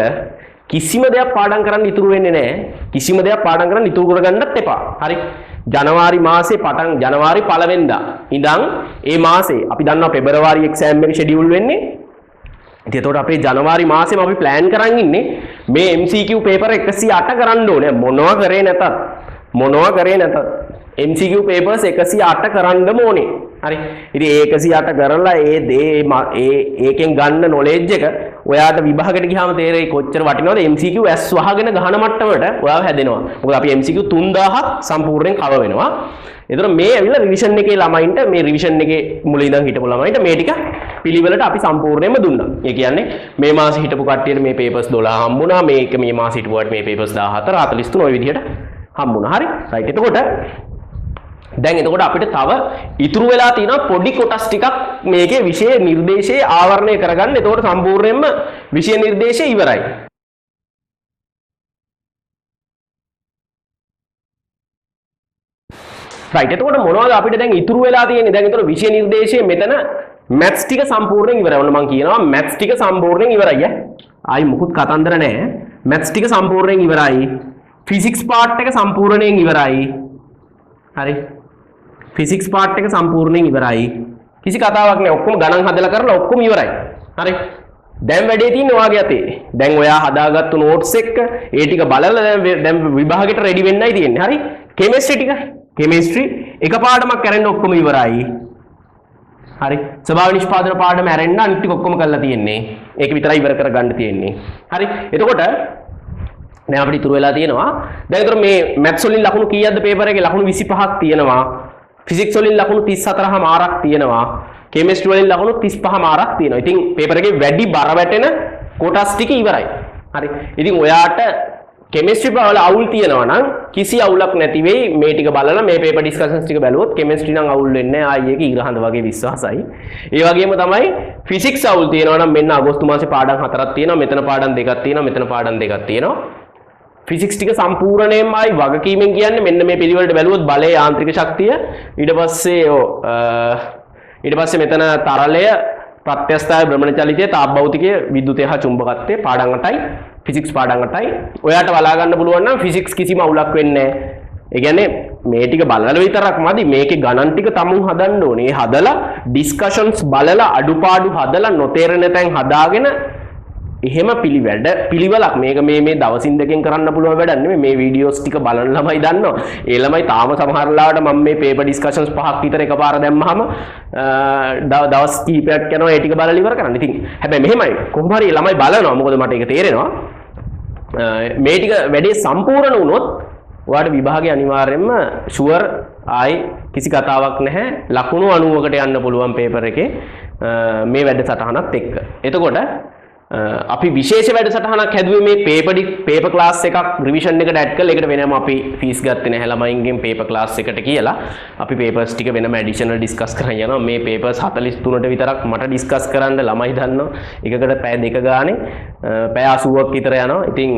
කිසිම දෙයක් පාඩම් කරන්න ඉතුරු වෙන්නේ නැහැ. කිසිම දෙයක් පාඩම් කරන්න ඉතුරු කරගන්නත් එපා. හරි. ජනවාරි මාසේ පටන් ජනවාරි 1 වෙනිදා ඉඳන් ඒ මාසේ අපි දන්නවා පෙබරවාරි එක්සෑම් එක ෂෙඩියුල් වෙන්නේ. ඉතින් එතකොට අපේ ජනවාරි මාසෙම අපි ප්ලෑන් කරන් ඉන්නේ මේ MCQ paper 108 කරන්න ඕනේ. මොනවා කරේ නැතත් MCQ papers 108 කරන්නම ඕනේ. හරි. ඉතින් 108 කරලා ඒකෙන් ගන්න නොලෙජ් එක ඔයාට විභාගයට ගියාම තේරෙයි කොච්චර වටිනවද MCQ ඇස් වහගෙන ගහන මට්ටමට ඔයාව හැදෙනවා. මොකද අපි MCQ 3000ක් සම්පූර්ණයෙන් කව වෙනවා. ඒතර මේ ඇවිල්ලා රිවිෂන් එකේ ළමයින්ට මේ රිවිෂන් එකේ මුලින් ඉඳන් හිටපු ළමයින්ට මේ ටික පිළිවෙලට අපි සම්පූර්ණයෙන්ම දුන්නා. ඒ කියන්නේ මේ මාසෙ හිටපු කට්ටියට මේ පේපර්ස් 12 හම්බුණා. මේක මේ මාසෙ හිටපුවාට මේ පේපර්ස් 14 43 ඔය විදිහට හම්බුණා. හරි. රයිට්. එතකොට දැන් එතකොට අපිට තව ඉතුරු වෙලා තියෙන පොඩි කොටස් ටිකක් මේකේ විෂය නිර්දේශයේ ආවරණය කරගන්න. එතකොට සම්පූර්ණයෙන්ම විෂය නිර්දේශය ඉවරයි. රයිට්. එතකොට මොනවද අපිට දැන් ඉතුරු වෙලා තියෙන්නේ? දැන් එතකොට විෂය නිර්දේශයේ මෙතන මැත්ස් ටික සම්පූර්ණයෙන් ඉවරයි. ඔන්න මම කියනවා මැත්ස් ටික සම්පූර්ණයෙන් ඉවරයි ඈ. ආයි මුකුත් කතන්දර නැහැ. මැත්ස් ටික සම්පූර්ණයෙන් ඉවරයි. ෆිසික්ස් පාර්ට් එක සම්පූර්ණයෙන් ඉවරයි. හරි. ෆිසික්ස් පාර්ට් එක සම්පූර්ණයෙන් ඉවරයි. කිසි කතාවක් නැහැ. ඔක්කොම ගණන් හදලා කරලා ඔක්කොම ඉවරයි. හරි. දැන් වැඩේ තියෙන්නේ ඔයාගේ අතේ. දැන් ඔයා හදාගත්තු නෝට්ස් එක ඒ ටික බලලා දැන් විභාගෙට රෙඩි වෙන්නයි තියෙන්නේ. හරි. කෙමිස්ට්‍රි ටික කෙමිස්ට්‍රි එක පාඩමක් කරන්න ඔක්කොම ඉවරයි. හරි. ස්වභාව නිෂ්පාදන පාඩම ඇරෙන්න අනිත් ටික ඔක්කොම කරලා තියෙන්නේ. ඒක විතරයි ඉවර කරගන්න තියෙන්නේ. හරි. එතකොට දැන් අපිට ඉතුරු වෙලා තියෙනවා. දැන් ඒතර මේ මැත්ස් වලින් ලකුණු කීයක්ද පේපර් එකේ? ලකුණු 25ක් තියෙනවා. ෆිසික්ස් වලින් ලකුණු 34 මාරක් තියෙනවා. කෙමිස්ට්‍රි වලින් ලකුණු 35 මාරක් තියෙනවා. ඉතින් පේපර් එකේ වැඩි බර වැටෙන කොටස් ටික ඉවරයි. හරි. ඉතින් ඔයාට කෙමිස්ට්‍රි වල අවුල් තියෙනවා නම් කිසි අවුලක් නැති වෙයි මේ ටික බලලා මේ පේපර් ඩිස්කෂන්ස් ටික බැලුවොත් කෙමිස්ට්‍රි නම් අවුල් වෙන්නේ නැහැ. ආයි ඒක ඉරහඳ වගේ විශ්වාසයි. ඒ වගේම තමයි ෆිසික්ස් අවුල් තියෙනවා නම් මෙන්න අගෝස්තු මාසේ පාඩම් 4ක් තියෙනවා. මෙතන පාඩම් 2ක් තියෙනවා. මෙතන පාඩම් 2ක් තියෙනවා. ෆිසික්ස් ටික සම්පූර්ණයෙන්ම ආයි වගකීමෙන් කියන්නේ මෙන්න මේ පිළිවෙලට බැලුවොත් බලයේ යාන්ත්‍රික ශක්තිය ඊට පස්සේ මෙතන තරලය ප්‍රත්‍යස්ථාය භ්‍රමණ චලිතය තාප භෞතිකය විද්‍යුතය හා චුම්බකත්වය පාඩම් 8යි ෆිසික්ස් පාඩම් 8යි ඔයාට බලා ගන්න පුළුවන් නම් ෆිසික්ස් කිසිම අවුලක් වෙන්නේ නැහැ. ඒ කියන්නේ මේ ටික බලලා විතරක් මදි මේකේ ගණන් ටික තමුන් හදන්න ඕනේ. හදලා ඩිස්කෂන්ස් බලලා අඩුපාඩු හදලා නොතේරෙන තැන් හදාගෙන එහෙම පිළිවෙලක් මේක මේ දවසින් දෙකෙන් කරන්න පුළුවන් වැඩක් නෙමෙයි. මේ වීඩියෝස් ටික බලන ළමයි දන්නවා. ඒ ළමයි තාම සමහර ලාවට මම මේ පේපර් ඩිස්කෂන්ස් 5ක් විතර එකපාර දැම්මහම දවස් කිහිපයක් යනවා ඒ ටික බලලා ඉවර කරන්න. ඉතින් හැබැයි මෙහෙමයි කොහොම හරි ළමයි බලනවා. මොකද මට ඒක තේරෙනවා. මේ ටික වැඩේ සම්පූර්ණ වුණොත් ඔයාලට විභාගය අනිවාර්යයෙන්ම ෂුවර් ආයි කිසි කතාවක් නැහැ. ලකුණු 90කට යන්න පුළුවන් පේපර් එකේ මේ වැඩසටහනත් එක්ක. එතකොට අපි විශේෂ වැඩසටහනක් හැදුවේ මේ පේපර් ක්ලාස් එකක් රිවිෂන් එකට ඇඩ් කරලා ඒකට වෙනම අපි ෆීස් ගත්තේ නැහැ ළමයින්ගෙන් පේපර් ක්ලාස් එකට කියලා. අපි පේපර්ස් ටික වෙනම ඇඩිෂනල් ඩිස්කස් කරන් යනවා. මේ පේපර්ස් 43ට විතරක් මට ඩිස්කස් කරන්න ළමයි දන්නවා. එකකට පැය දෙක ගානේ පැය 80ක් විතර යනවා. ඉතින්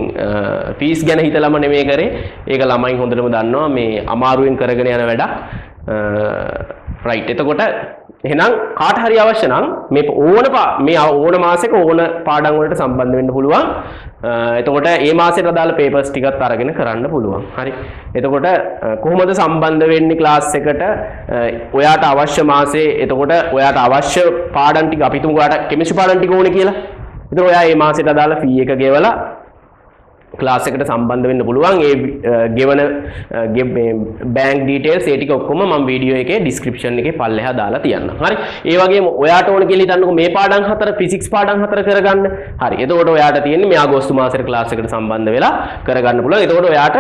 ෆීස් ගැන හිතලම නෙමෙයි කරේ. ඒක ළමයි හොඳටම දන්නවා මේ අමාරුවෙන් කරගෙන යන වැඩක්. රයිට්. එතකොට එහෙනම් කාට හරි අවශ්‍ය නම් මේ ඕන මාසෙක ඕන පාඩම් වලට සම්බන්ධ වෙන්න පුළුවන්. එතකොට මේ මාසෙට අදාළ පේපර්ස් ටිකත් අරගෙන කරන්න පුළුවන්. හරි. එතකොට කොහොමද සම්බන්ධ වෙන්නේ ක්ලාස් එකට? ඔයාට අවශ්‍ය මාසේ එතකොට ඔයාට අවශ්‍ය පාඩම් ටික අපි තුමු ඔයාට කෙමිස්ට්‍රි පාඩම් ටික ඕනේ කියලා. එතකොට ඔයා මේ මාසෙට අදාළ ෆී එක ගෙවලා ක්ලාස් එකට සම්බන්ධ වෙන්න පුළුවන්. ඒ ගෙවන බැංක් ඩීටේල්ස් ඒ ටික ඔක්කොම මම වීඩියෝ එකේ ඩිස්ක්‍රිප්ෂන් එකේ පල්ලෙහා දාලා තියන්නම්. හරි. ඒ වගේම ඔයාට ඕන කියලා හිතන්නකෝ මේ පාඩම් 4 ෆිසික්ස් පාඩම් 4 කරගන්න. හරි. එතකොට ඔයාට තියෙන්නේ මේ අගෝස්තු මාසෙට ක්ලාස් එකට සම්බන්ධ වෙලා කරගන්න පුළුවන්. එතකොට ඔයාට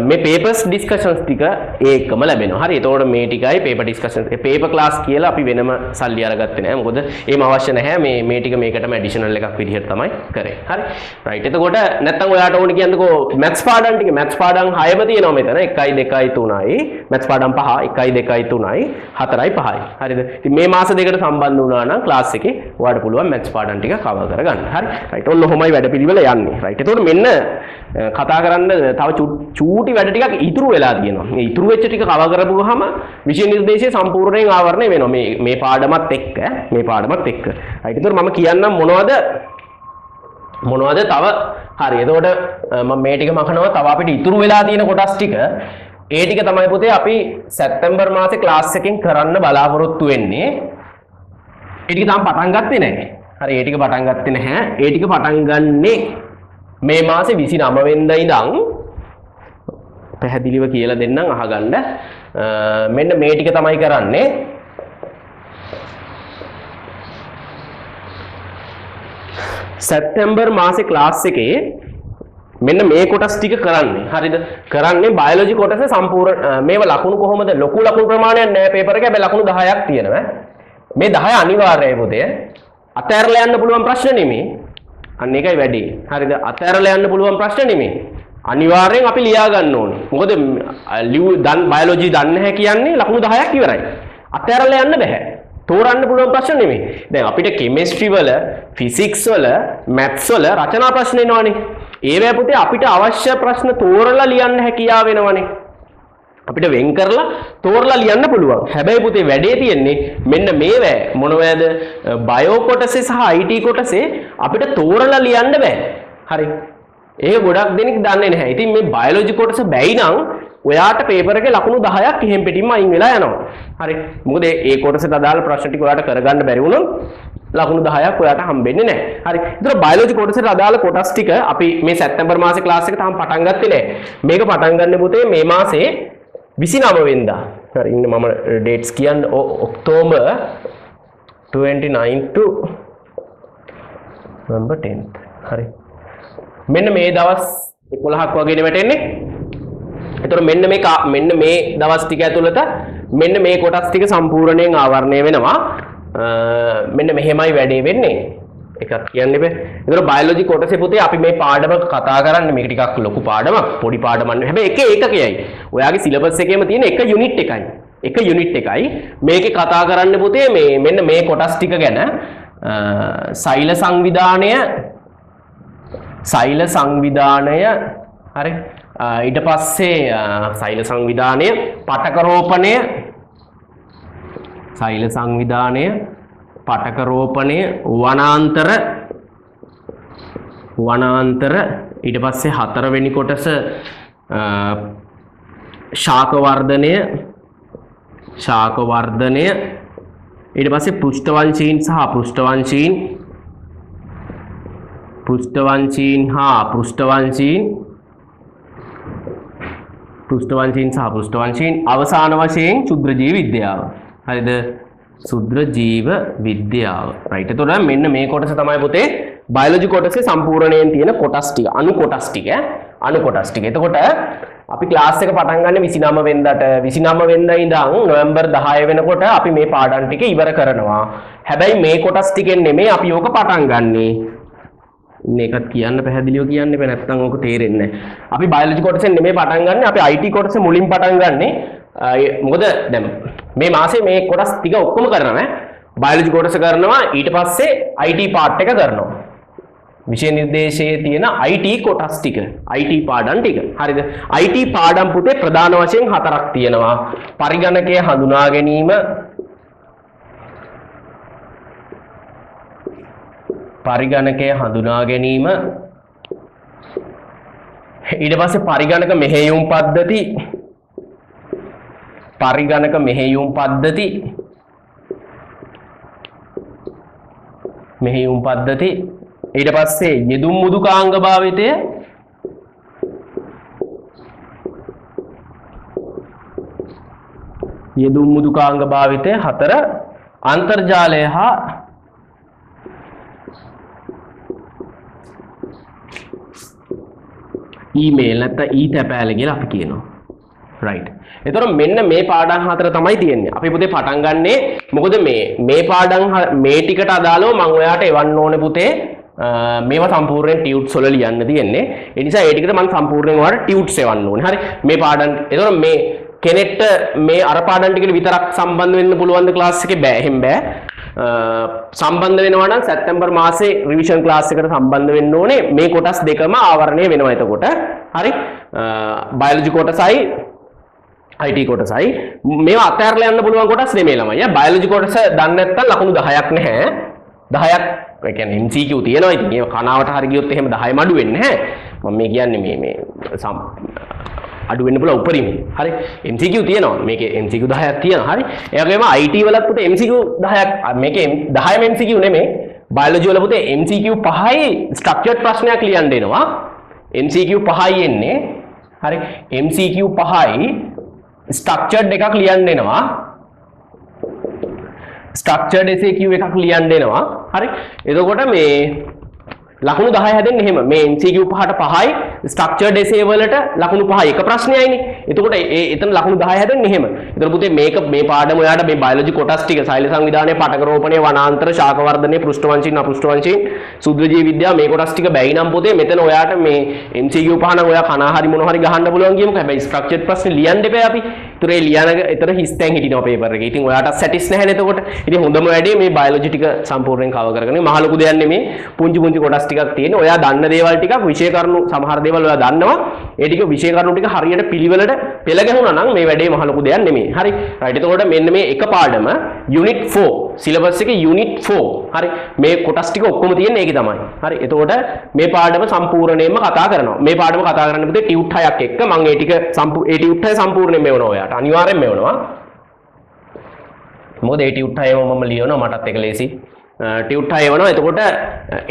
මේ පේපර්ස් ඩිස්කෂන්ස් ටික ඒකම ලැබෙනවා. හරි. එතකොට මේ ටිකයි පේපර් ඩිස්කෂන්ස් පේපර් ක්ලාස් කියලා අපි වෙනම සල්ලි අරගත්තේ නැහැ. මොකද ඒම අවශ්‍ය නැහැ. මේ ටික මේකටම ඇඩිෂනල් එකක් විදිහට තමයි කරේ. හරි. රයිට්. එතකොට නැත්තම් ඔයාට ඕන කියන්නකෝ මැත්ස් පාඩම් ටික මැත්ස් පාඩම් 6ම තියෙනවා මෙතන 1 2 3යි මැත්ස් පාඩම් 5 1 2 3යි 4යි 5යි. හරිද? ඉතින් මේ මාස දෙකට සම්බන්ධ වුණා නම් ක්ලාස් එකේ ඔයාලට පුළුවන් මැත්ස් පාඩම් ටික කවර් කරගන්න. හරි. රයිට්. ඔන්න ඔහොමයි වැඩපිළිවෙල යන්නේ. රයිට්. එතකොට මෙන්න කතා කරන්න තව චූටි වැඩ ටිකක් ඉතුරු වෙලා තියෙනවා. මේ ඉතුරු වෙච්ච ටික කවර් කරපුවාම විෂය නිර්දේශය සම්පූර්ණයෙන් ආවරණය වෙනවා. මේ පාඩමත් එක්ක රයිට්. එතකොට මම කියන්නම් මොනවද තව හරි. එතකොට මම මේ ටික මකනවා. තව අපිට ඉතුරු වෙලා තියෙන කොටස් ටික ඒ ටික තමයි පුතේ අපි සැප්තැම්බර් මාසේ ක්ලාස් එකෙන් කරන්න බලාපොරොත්තු වෙන්නේ. ඒ ටික තාම පටන් ගත්තේ නැහැ. හරි. ඒ ටික පටන් ගත්තේ නැහැ. ඒ ටික පටන් ගන්නේ මේ මාසේ 29 වෙනිදා ඉඳන් පැහැදිලිව කියලා දෙන්නම් අහගන්න. මෙන්න මේ ටික තමයි කරන්නේ. සැප්තැම්බර් මාසේ ක්ලාස් එකේ මෙන්න මේ කොටස් ටික කරන්නේ. හරිද? කරන්නේ බයොලොජි කොටස සම්පූර්ණ මේව ලකුණු කොහොමද? ලොකු ලකුණු ප්‍රමාණයක් නෑ පේපර් එකේ. හැබැයි ලකුණු 10ක් තියෙනවා. මේ 10 අනිවාර්යයි පුතේ. අතෑරලා යන්න පුළුවන් ප්‍රශ්න නෙමෙයි. අන්න ඒකයි වැඩි. හරිද? අතෑරලා යන්න පුළුවන් ප්‍රශ්න නෙමෙයි. අනිවාර්යෙන් අපි ලියා ගන්න ඕනේ. මොකද බයොලොජි දන්නේ නැහැ කියන්නේ ලකුණු 10ක් ඉවරයි. අතෑරලා යන්න බෑ. තෝරන්න පුළුවන් ප්‍රශ්න නෙමෙයි. දැන් අපිට කෙමිස්ට්‍රි වල, ෆිසික්ස් වල, මැත්ස් වල රචනා ප්‍රශ්න එනවනේ. ඒවැ පුතේ අපිට අවශ්‍ය ප්‍රශ්න තෝරලා ලියන්න හැකියාව වෙනවනේ. අපිට වෙන් කරලා තෝරලා ලියන්න පුළුවන්. හැබැයි පුතේ වැඩේ තියෙන්නේ මෙන්න මේවැ මොනවද? බයෝ කොටසේ සහ IT කොටසේ අපිට තෝරලා ලියන්න බෑ. හරි. ඒක ගොඩක් දෙනෙක් දන්නේ නැහැ. ඉතින් මේ බයොලොජි කොටස බැයි නම් ඔයාට පේපර් එකේ ලකුණු 10ක් එහෙම් පිටින්ම අයින් වෙලා යනවා. හරි. මොකද ඒ කොටසට අදාළ ප්‍රශ්න ටික ඔයාට කරගන්න බැරි වුණොත් ලකුණු 10ක් ඔයාට හම්බෙන්නේ නැහැ. හරි. ඒතර බයොලොජි කොටසට අදාළ කොටස් ටික අපි මේ සැප්තැම්බර් මාසේ ක්ලාස් එක තාම පටන් ගත්තේ නැහැ. මේක පටන් ගන්න පුතේ මේ මාසේ 29 වෙනිදා. හරි. ඉන්න මම ඩේට්ස් කියන්න ඔක්තෝබර් 29 to November 10th. හරි. මෙන්න මේ දවස් 11ක් වගේ වැටෙන්නේ. එතකොට මෙන්න මේ දවස් ටික ඇතුළත මෙන්න මේ කොටස් ටික සම්පූර්ණයෙන් ආවරණය වෙනවා. මෙන්න මෙහෙමයි වැඩේ වෙන්නේ. එකක් කියන්න බෑ. එතකොට බයොලොජි කොටසේ පුතේ අපි මේ පාඩම කතා කරන්නේ මේක ටිකක් ලොකු පාඩමක්. පොඩි පාඩමක් නෙවෙයි. හැබැයි එක ඒකකයයි. ඔයාගේ සිලබස් එකේම තියෙන එක යුනිට් එකයි. එක යුනිට් එකයි. මේකේ කතා කරන්න පුතේ මෙන්න මේ කොටස් ටික ගැන සෛල සංවිධානය හරි ඊට පස්සේ සෛල සංවිධානය පටක රෝපණය වනාන්තර ඊට පස්සේ හතරවෙනි කොටස ශාක වර්ධනය ඊට පස්සේ පෘෂ්ඨවංශීන් සහ අපෘෂ්ඨවංශීන් අවසාන වශයෙන් ක්ෂුද්‍ර ජීව විද්‍යාව. හරිද? ක්ෂුද්‍ර ජීව විද්‍යාව. රයිට්. එතකොට මෙන්න මේ කොටස තමයි පුතේ බයොලොජි කොටසේ සම්පූර්ණයෙන් තියෙන කොටස් ටික. අණු කොටස් ටික. එතකොට අපි ක්ලාස් එක පටන් ගන්න 29 වෙනිදාට 29 වෙනිදා ඉඳන් නොවැම්බර් 10 වෙනකොට අපි මේ පාඩම් ටික ඉවර කරනවා. හැබැයි මේ කොටස් ටිකෙන් නෙමෙයි අපි ඕක පටන් ගන්නෙ. මේකත් කියන්න පැහැදිලිව කියන්න බෑ නැත්නම් ඕක තේරෙන්නේ නැහැ. අපි බයොලොජි කොටසෙන් නෙමෙයි පටන් ගන්න. අපි IT කොටස මුලින් පටන් ගන්නෙ. මොකද දැන් මේ මාසේ මේ කොටස් ටික ඔක්කොම කරනවා. බයොලොජි කොටස කරනවා ඊට පස්සේ IT පාර්ට් එක කරනවා. විෂය නිර්දේශයේ තියෙන IT කොටස් ටික, IT පාඩම් ටික. හරිද? IT පාඩම් පුතේ ප්‍රධාන වශයෙන් 4ක් තියෙනවා. පරිගණකය හඳුනා ගැනීම, ඊට පස්සේ පරිගණක මෙහෙයුම් පද්ධති, ඊට පස්සේ යෙදුම් මුදුකාංග භාවිතය, හතර අන්තර්ජාලය හා ඊමේල් නැත්නම් ඊතැපෑල කියලා අපි කියනවා. රයිට්. එතකොට මෙන්න මේ පාඩම් හතර තමයි තියෙන්නේ. අපි පුතේ පටන් ගන්නෙ මොකද මේ පාඩම් මේ ටිකට අදාළව මම ඔයාලට එවන්න ඕනේ පුතේ මේවා සම්පූර්ණයෙන් ටියුට්ස් වල ලියන්න තියෙන්නේ. ඒ නිසා ඒ ටිකට මම සම්පූර්ණයෙන් ඔයාලට ටියුට්ස් එවන්න ඕනේ. හරි. මේ පාඩම් එතකොට මේ කෙනෙක්ට මේ අර පාඩම් ටිකට විතරක් සම්බන්ධ වෙන්න පුළුවන් ද ක්ලාස් එකේ? බෑ. එහෙම බෑ. සම්බන්ධ වෙනවා නම් සැප්තැම්බර් මාසේ රිවිෂන් ක්ලාස් එකට සම්බන්ධ වෙන්න ඕනේ. මේ කොටස් දෙකම ආවරණය වෙනවා එතකොට. හරි. බයොලොජි කොටසයි IT කොටසයි මේවා අතහැරලා යන්න පුළුවන් කොටස් නෙමෙයි ළමයි. බයොලොජි කොටස දන්නේ නැත්නම් ලකුණු 10ක් නැහැ. 10ක් ඒ කියන්නේ MCQ තියෙනවා. ඉතින් ඒක කනාවට හරි ගියොත් එහෙම 10ම අඩු වෙන්නේ නැහැ. මම මේ කියන්නේ මේ අඩු වෙන්න පුළුවන් උපරිමයි. හරි. MCQ තියෙනවා. මේකේ MCQ 10ක් තියෙනවා. හරි. ඒ වගේම IT වලත් පුතේ MCQ 10ක් මේකේ 10ම MCQ නෙමෙයි. බයොලොජි වල පුතේ MCQ 5යි ස්ට්‍රක්චර්ඩ් ප්‍රශ්නයක් ලියන්න එනවා. MCQ 5යි එන්නේ. හරි. MCQ 5යි ස්ට්‍රක්චර්ඩ් එකක් ලියන්න එනවා. ස්ට්‍රක්චර්ඩ් SAQ එකක් ලියන්න එනවා. හරි. එතකොට මේ ලකුණු 10 හැදෙන්නේ එහෙම. මේ MCQ පහට 5යි ස්ට්‍රක්චර්ඩ් එසේ වලට ලකුණු 5යි එක ප්‍රශ්නයයිනේ. එතකොට එතන ලකුණු 10 හැදෙන්නේ එහෙම. එතන පුතේ මේ පාඩම ඔයාලට මේ බයොලොජි කොටස් ටික සෛල සංවිධානයේ පටක රෝපණය වනාන්තර ශාක වර්ධනයේ පෘෂ්ඨවංශීන් අපෘෂ්ඨවංශීන් සුද්ධ ජීව විද්‍යාව මේ කොටස් ටික බැයි නම් පුතේ මෙතන ඔයාට මේ MCQ පහ නම් ඔයා කනා හරි මොන හරි ගහන්න පුළුවන් කියමුකෝ. හැබැයි ස්ට්‍රක්චර්ඩ් ප්‍රශ්න ලියන්න දෙපෑ අපි. ඒතරේ ලියන එතන හිස්තැන් හිටිනවා පේපර් එකේ. ඉතින් ඔයාට සැටිස් නැහැ නේද එතකොට. ඉතින් හොඳම වැඩේ මේ බයොලොජි ටික සම්පූර්ණයෙන් කවර් කරගෙන මහ ලොකු දෙයක් නෙමේ. පුංචි කොටස් ටිකක් තියෙන. ඔයා දන්න දේවල් ටිකක් විෂය කරුණු සමහර දේවල් ඔයා දන්නවා. ඒ ටික විෂය කරුණු ටික හරියට පිළිවෙලට පෙළ ගැහුණා නම් මේ වැඩේ මහ ලොකු දෙයක් නෙමේ. හරි. රයිට්. එතකොට මෙන්න මේ එක පාඩම යුනිට් 4 සිලබස් එකේ යුනිට් 4. හරි. මේ කොටස් ටික ඔක්කොම තියෙන්නේ ඒකේ තමයි. හරි. එතකොට මේ පාඩම සම්පූර්ණයෙන්ම කතා කරනවා. මේ පාඩම කතා කරන්න පුතේ ටියුට් 6ක් එක්ක මම ඒ ටික ඒ ටියුට් 6 සම්පූර්ණයෙන් මෙවනවා ඔයාට. අනිවාර්යෙන් මෙවනවා. මොකද ඒ ටියුට් 6ම මම ලියනවා මටත් එක ලේසි. ටියුට් 6 එවනවා. එතකොට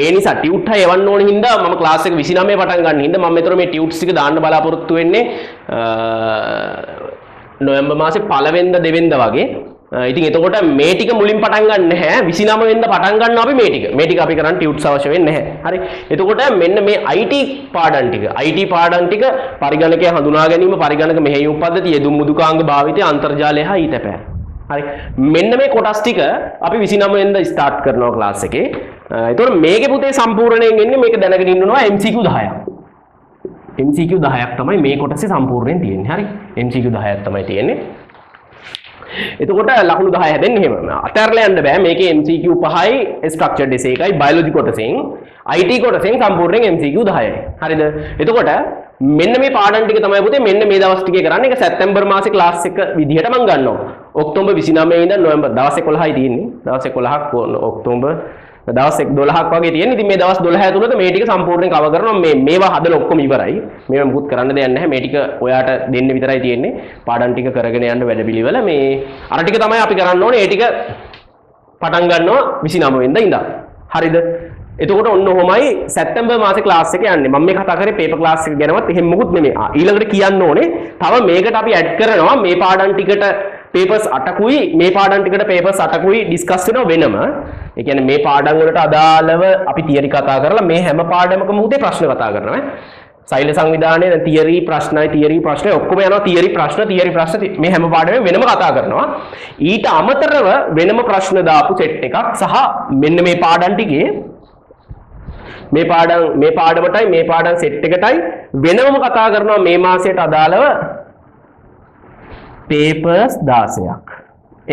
ඒ නිසා ටියුට් 6 එවන්න ඕන හින්දා මම ක්ලාස් එක 29 පටන් ගන්න හින්දා මම මෙතන මේ ටියුට්ස් ටික දාන්න බලාපොරොත්තු වෙන්නේ නොවැම්බර් මාසේ 1 වෙනිදා 2 වෙනිදා වගේ. ඉතින් එතකොට මේ ටික මුලින් පටන් ගන්න නැහැ. 29 වෙනිදා පටන් ගන්නවා අපි මේ ටික. මේ ටික අපි කරන්න ටියුට්ස් අවශ්‍ය වෙන්නේ නැහැ. හරි. එතකොට මෙන්න මේ IT පාඩම් ටික. IT පාඩම් ටික පරිගණකයේ හඳුනා ගැනීම, පරිගණක මෙහෙයුම් පද්ධතිය, යෙදුම් මුදුකාංග භාවිතය, අන්තර්ජාලය හා ඊතපෑ. හරි. මෙන්න මේ කොටස් ටික අපි 29 වෙනිදා ස්ටාර්ට් කරනවා ක්ලාස් එකේ. එතකොට මේකේ පුතේ සම්පූර්ණයෙන් එන්නේ මේක දැනගෙන ඉන්නවා MCQ 10ක්. MCQ 10ක් තමයි මේ කොටසේ සම්පූර්ණයෙන් තියෙන්නේ. හරි. MCQ 10ක් තමයි තියෙන්නේ. එතකොට ලකුණු 10 හැදෙන්නේ එහෙම. අතහැරලා යන්න බෑ. මේකේ MCQ 5යි ස්ට්‍රක්චර්ඩ් එසේ එකයි බයොලොජි කොටසෙන් IT කොටසෙන් සම්පූර්ණයෙන් MCQ 10යි. හරිද? එතකොට මෙන්න මේ පාඩම් ටික තමයි පුතේ මෙන්න මේ දවස් ටිකේ කරන්නේ. ඒක සැප්තැම්බර් මාසේ ක්ලාස් එක විදිහට මම ගන්නවා. ඔක්තෝබර් 29 ඉඳන් නොවැම්බර් දවස් 11යි තියෙන්නේ. දවස් 11ක් ඔක්තෝබර් දවස් 12ක් වගේ තියෙන්නේ. ඉතින් මේ දවස් 12 ඇතුළත මේ ටික සම්පූර්ණයෙන් කවර් කරනවා. මේවා හදලා ඔක්කොම ඉවරයි. මේවා මුකුත් කරන්න දෙයක් නැහැ. මේ ටික ඔයාට දෙන්න විතරයි තියෙන්නේ. පාඩම් ටික කරගෙන යන්න වැඩපිළිවෙල. මේ අර ටික තමයි අපි කරන්න ඕනේ. ඒ ටික පටන් ගන්නවා 29 වෙනිදා ඉඳන්. හරිද? එතකොට ඔන්න ඔහොමයි සැප්තැම්බර් මාසේ ක්ලාස් එක යන්නේ. මම මේ කතා කරේ පේපර් ක්ලාස් එක ගැනවත් එහෙම මොකුත් නෙමෙයි. ඊළඟට කියන්න ඕනේ තව මේකට අපි ඇඩ් කරනවා මේ පාඩම් ටිකට papers 8කුයි මේ පාඩම් ටිකට papers 8කුයි ඩිස්කස් වෙනවා වෙනම. ඒ කියන්නේ මේ පාඩම් වලට අදාළව අපි තියරි කතා කරලා මේ හැම පාඩමකම උදේ ප්‍රශ්න කතා කරනවා. සෛල සංවිධානයේ දැන් තියරි ප්‍රශ්නයි ඔක්කොම යනවා තියරි ප්‍රශ්න මේ හැම පාඩමෙම වෙනම කතා කරනවා. ඊට අමතරව වෙනම ප්‍රශ්න දාපු සෙට් එකක් සහ මෙන්න මේ පාඩම් ටිකේ මේ පාඩමටයි මේ පාඩම් සෙට් එකටයි වෙනම කතා කරනවා මේ මාසයට අදාළව papers 16ක්.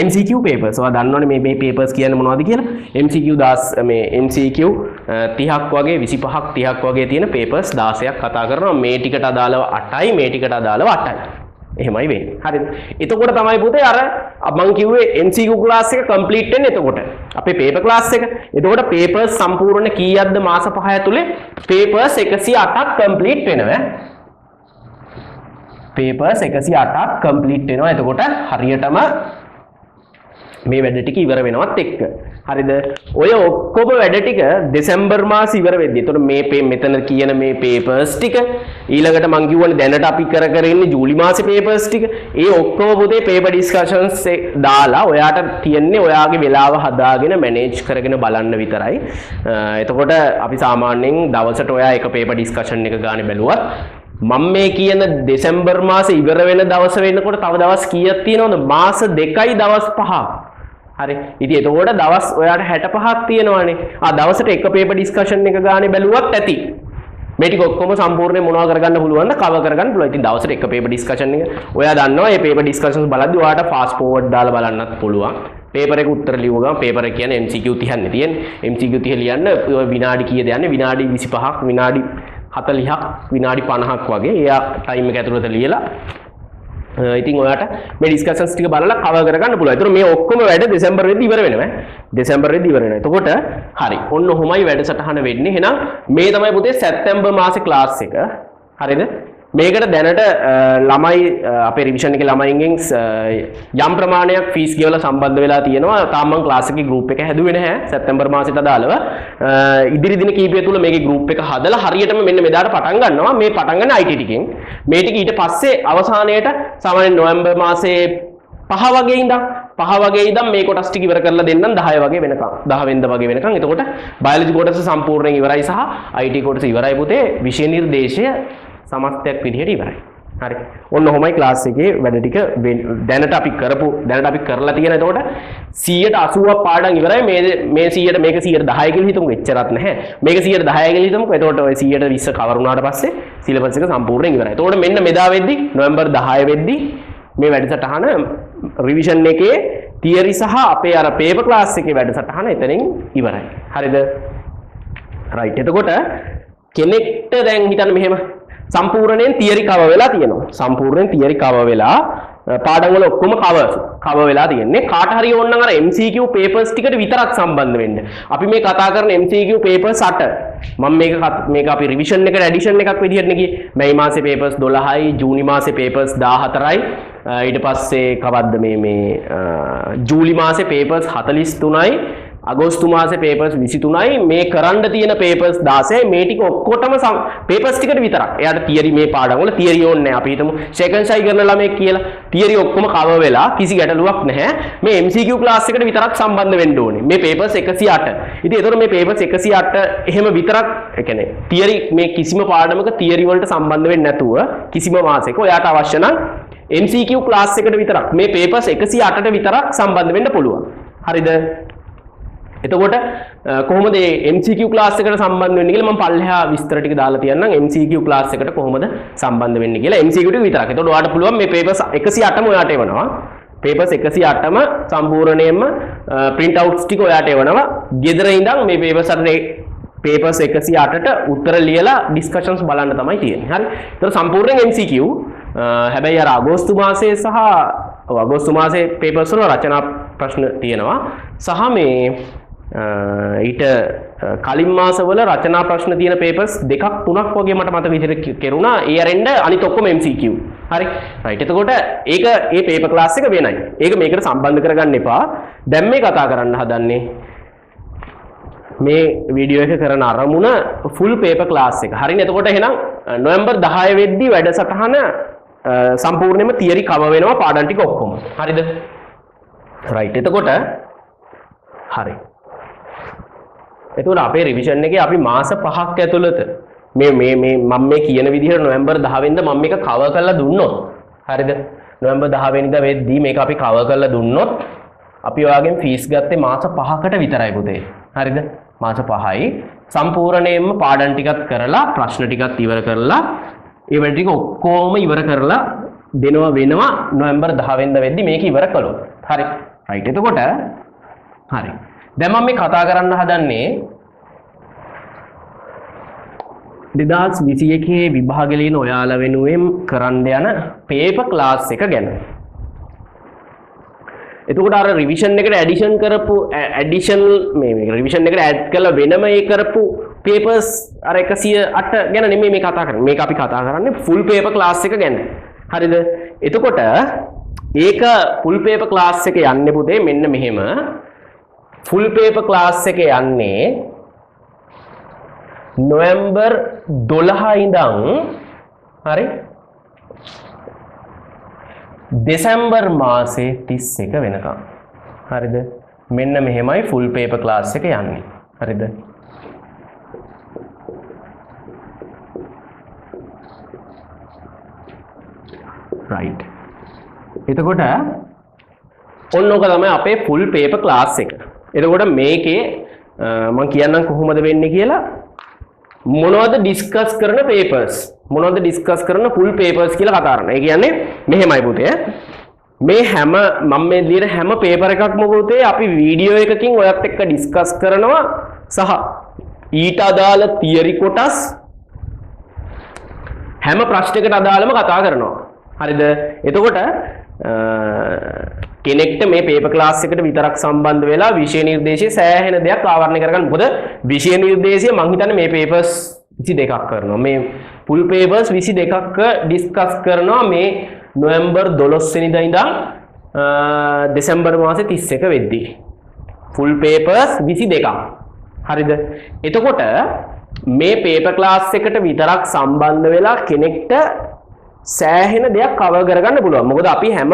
MCQ papers. ඔයා දන්නවනේ මේ papers කියන්නේ මොනවද කියලා. MCQ 10 මේ MCQ 30ක් වගේ 25ක් 30ක් වගේ තියෙන papers 16ක් කතා කරනවා. මේ ටිකට අදාළව 8යි මේ ටිකට අදාළව 8යි. එහෙමයි වෙන්නේ. හරිද? එතකොට තමයි පුතේ අර මම කිව්වේ MCQ ක්ලාස් එක කම්ප්ලීට් වෙන්නේ එතකොට. අපේ paper ක්ලාස් එක. එතකොට papers සම්පූර්ණ කීයක්ද මාස 5 ඇතුලේ? papers 108ක් කම්ප්ලීට් වෙනවා. papers 108ක් කම්ප්ලීට් වෙනවා. එතකොට හරියටම මේ වැඩ ටික ඉවර වෙනවත් එක්ක. හරිද? ඔය ඔක්කොම වැඩ ටික දෙසැම්බර් මාස ඉවර වෙද්දී. එතකොට මේ මෙතන කියන මේ papers ටික ඊළඟට මම කියවනේ දැනට අපි කර ඉන්නේ ජූලි මාසේ papers ටික. ඒ ඔක්කොම පුතේ paper discussions දාලා ඔයාට තියන්නේ ඔයාගේ වෙලාව හදාගෙන manage කරගෙන බලන්න විතරයි. එතකොට අපි සාමාන්‍යයෙන් දවසට ඔයා එක paper discussion එක ගානේ බැලුවත් මම මේ කියන දෙසැම්බර් මාසේ ඉවර වෙන දවස වෙනකොට තව දවස් කීයක් තියෙනවද? මාස 2යි දවස් 5ක්. හරි. ඉතින් එතකොට දවස් ඔයාට 65ක් තියෙනවානේ. දවසට එක පේපර් ඩිස්කෂන් එක ගානේ බැලුවත් ඇති. මේ ටික ඔක්කොම සම්පූර්ණයෙන් මොනවා කරගන්න පුළුවන්ද? කවර් කරගන්න පුළුවන්. ඉතින් දවසට එක පේපර් ඩිස්කෂන් එක ඔයා දන්නවා මේ පේපර් ඩිස්කෂන්ස් බලද්දී ඔයාට ෆාස්ට් ෆෝවර්ඩ් දාලා බලන්නත් පුළුවන්. පේපර් එක උත්තර ලියුව ගමන් පේපර් එක කියන්නේ MCQ 30ක් නේ තියෙන්නේ. MCQ 30 ලියන්න ඔය විනාඩි කීයද යන්නේ? විනාඩි 25ක් විනාඩි 40ක් විනාඩි 50ක් වගේ එයා ටයිම් එක ඇතුළත ලියලා ඉතින් ඔයාට මේ ඩිස්කෂන්ස් ටික බලලා කවර් කරගන්න පුළුවන්. ඒතර මේ ඔක්කොම වැඩ දෙසැම්බර් වෙද්දි ඉවර වෙනවා. දෙසැම්බර් වෙද්දි ඉවර වෙනවා. එතකොට හරි. ඔන්න ඔහොමයි වැඩසටහන වෙන්නේ. එහෙනම් මේ තමයි පුතේ සැප්තැම්බර් මාසේ ක්ලාස් එක. හරිද? මේකට දැනට ළමයි අපේ රිවිෂන් එකේ ළමයින්ගෙන් යම් ප්‍රමාණයක් ෆීස් ගෙවලා සම්බන්ධ වෙලා තියෙනවා. තාම මම ක්ලාස් එකේ ගෲප් එක හැදුවේ නැහැ. සැප්තැම්බර් මාසෙට අදාළව ඉදිරි දින කීපය තුල මේකේ ගෲප් එක හදලා හරියටම මෙන්න මෙදාට පටන් ගන්නවා. මේ පටන් ගන්න IT ටිකෙන්. මේ ටික ඊට පස්සේ අවසානයේට සාමාන්‍යයෙන් නොවැම්බර් මාසේ 5 වගේ ඉඳන් 5 වගේ ඉඳන් මේ කොටස් ටික ඉවර කරලා දෙන්නම් 10 වගේ වෙනකම් 10 වෙනිදා වගේ වෙනකම්. එතකොට බයොලොජි කොටස සම්පූර්ණයෙන් ඉවරයි සහ IT කොටස ඉවරයි පුතේ. විෂය නිර්දේශය සමස්තයක් විදිහට ඉවරයි. හරි. ඔන්න ඔහොමයි ක්ලාස් එකේ වැඩ ටික දැනට අපි කරලා තියෙන. එතකොට 180ක් පාඩම් ඉවරයි. මේ 100ට මේක 110 කියලා හිතමුකෝ. එච්චරත් නැහැ. මේක 110 කියලා හිතමුකෝ. එතකොට ඔය 120 කවර් වුණාට පස්සේ සිලබස් එක සම්පූර්ණයෙන් ඉවරයි. එතකොට මෙන්න මෙදා වෙද්දි නොවැම්බර් 10 වෙද්දි මේ වැඩසටහන රිවිෂන් එකේ තියරි සහ අපේ අර පේපර් ක්ලාස් එකේ වැඩසටහන එතනින් ඉවරයි. හරිද? රයිට්. එතකොට කෙනෙක්ට දැන් හිතන්න මෙහෙම සම්පූර්ණයෙන් තියරි කව වෙලා තියෙනවා. සම්පූර්ණයෙන් තියරි කව වෙලා පාඩම් වල ඔක්කොම කව වෙලා තියෙන්නේ. කාට හරි ඕන නම් අර MCQ papers ටිකට විතරක් සම්බන්ධ වෙන්න. අපි මේ කතා කරන MCQ papers 8. මම මේක අපි රිවිෂන් එකට ඇඩිෂන් එකක් විදිහට නේ ගියේ. මැයි මාසේ papers 12යි, ජූනි මාසේ papers 14යි. ඊට පස්සේ කවද්ද මේ ජූලි මාසේ papers 43යි. අගෝස්තු මාසේ papers 23යි. මේ කරන්න තියෙන papers 16යි. මේ ටික ඔක්කොටම papers ටිකට විතරක්. එයාට තියරි මේ පාඩම් වල තියරි ඕනේ නැහැ. අපි හිතමු සෙකන්ඩ් සයි කරන ළමයෙක් කියලා. තියරි ඔක්කොම කවර් වෙලා කිසි ගැටලුවක් නැහැ. මේ MCQ ක්ලාස් එකට විතරක් සම්බන්ධ වෙන්න ඕනේ. මේ papers 108. ඉතින් ඒතකොට මේ papers 108 එහෙම විතරක් ඒ කියන්නේ තියරි මේ කිසිම පාඩමක තියරි වලට සම්බන්ධ වෙන්නේ නැතුව කිසිම මාසෙක ඔයාට අවශ්‍ය නම් MCQ ක්ලාස් එකට විතරක් මේ papers 108ට විතරක් සම්බන්ධ වෙන්න පුළුවන්. හරිද? එතකොට කොහොමද මේ MCQ ක්ලාස් එකට සම්බන්ධ වෙන්නේ කියලා මම පල්ලෙහා විස්තර ටික දාලා තියන්නම්. MCQ ක්ලාස් එකට කොහොමද සම්බන්ධ වෙන්නේ කියලා MCQ ටික විතරක්. එතකොට ඔයාලට පුළුවන් මේ papers 108ම ඔයාලට එවනවා. papers 108ම සම්පූර්ණයෙන්ම print outs ටික ඔයාලට එවනවා. ගෙදර ඉඳන් මේ papers 108ට උත්තර ලියලා discussions බලන්න තමයි තියෙන්නේ. හරි. ඒතර සම්පූර්ණයෙන් MCQ හැබැයි අර අගෝස්තු මාසයේ සහ අගෝස්තු මාසයේ papers වල රචනා ප්‍රශ්න තියෙනවා. සහ මේ ඊට කලින් මාසවල රචනා ප්‍රශ්න තියෙන papers දෙකක් තුනක් වගේ මට මතක විදිහට කෙරුණා. ඒ අරෙන්ද අනිත් ඔක්කොම MCQ. හරි. රයිට්. එතකොට ඒක ඒ paper class එක වෙනයි. ඒක මේකට සම්බන්ධ කරගන්න එපා. දැන් මේ කතා කරන්න හදන්නේ මේ වීඩියෝ එක කරන අරමුණ full paper class එක. හරිනේ. එතකොට එහෙනම් නොවැම්බර් 10 වෙද්දි වැඩසටහන සම්පූර්ණයෙන්ම තියරි කවර් වෙනවා පාඩම් ටික ඔක්කොම. හරිද? රයිට්. එතකොට හරි. එතකොට අපේ රිවිෂන් එකේ අපි මාස 5ක් ඇතුළත මේ මම මේ කියන විදිහට නොවැම්බර් 10 වෙනිදා මම මේක කවර් කරලා දුන්නොත් හරිද? නොවැම්බර් 10 වෙනිදා වෙද්දී මේක අපි කවර් කරලා දුන්නොත් අපි ඔයාගෙන් ෆීස් ගත්තේ මාස 5කට විතරයි පුතේ. හරිද? මාස 5යි සම්පූර්ණයෙන්ම පාඩම් ටිකක් කරලා ප්‍රශ්න ටිකක් ඉවර කරලා ඒ වැඩ ටික ඔක්කොම ඉවර කරලා වෙනවා නොවැම්බර් 10 වෙනිදා වෙද්දී මේක ඉවර කළොත්. හරි. රයිට්. එතකොට හරි. දැන් මම මේ කතා කරන්න හදන්නේ 2021 විභාගවලින් ඔයාලා වෙනුවෙන් කරන්න යන පේපර් ක්ලාස් එක ගැන. එතකොට අර රිවිෂන් එකට ඇඩිෂන් කරපු මේ රිවිෂන් එකට ඇඩ් කරලා වෙනම ඒ කරපු papers අර 108 ගැන නෙමෙයි මේ කතා කරන්නේ. මේක අපි කතා කරන්නේ full paper class එක ගැන. හරිද? එතකොට ඒක full paper class එක යන්නේ පුතේ මෙන්න මෙහෙම. full paper class එක යන්නේ නොවැම්බර් 12 ඉඳන් හරි දෙසැම්බර් මාසේ 31 වෙනකම්. හරිද? මෙන්න මෙහෙමයි full paper class එක යන්නේ. හරිද? right. එතකොට ඔන්න ඔක තමයි අපේ full paper class එක. එතකොට මේකේ මම කියන්නම් කොහොමද වෙන්නේ කියලා. මොනවද ඩිස්කස් කරන papers මොනවද ඩිස්කස් කරන full papers කියලා කතා කරනවා. ඒ කියන්නේ මෙහෙමයි පුතේ. මේ හැම මම මේ දින හැම paper එකක්ම පුතේ අපි වීඩියෝ එකකින් ඔයත් එක්ක ඩිස්කස් කරනවා සහ ඊට අදාළ තියරි කොටස් හැම ප්‍රශ්නයකට අදාළම කතා කරනවා. හරිද? එතකොට කෙනෙක්ට මේ paper class එකට විතරක් සම්බන්ධ වෙලා විෂය නිර්දේශයේ සෑහෙන දෙයක් ආවරණය කරගන්න. මොකද විෂය නිර්දේශයේ මම හිතන්නේ මේ papers 22ක් කරනවා. මේ full papers 22ක් ඩිස්කස් කරනවා මේ නොවැම්බර් 12 වෙනිදා ඉඳන් දෙසැම්බර් මාසේ 31 වෙද්දී. full papers 22ක්. හරිද? එතකොට මේ paper class එකට විතරක් සම්බන්ධ වෙලා කෙනෙක්ට සෑහෙන දෙයක් කවර් කරගන්න පුළුවන්. මොකද අපි හැම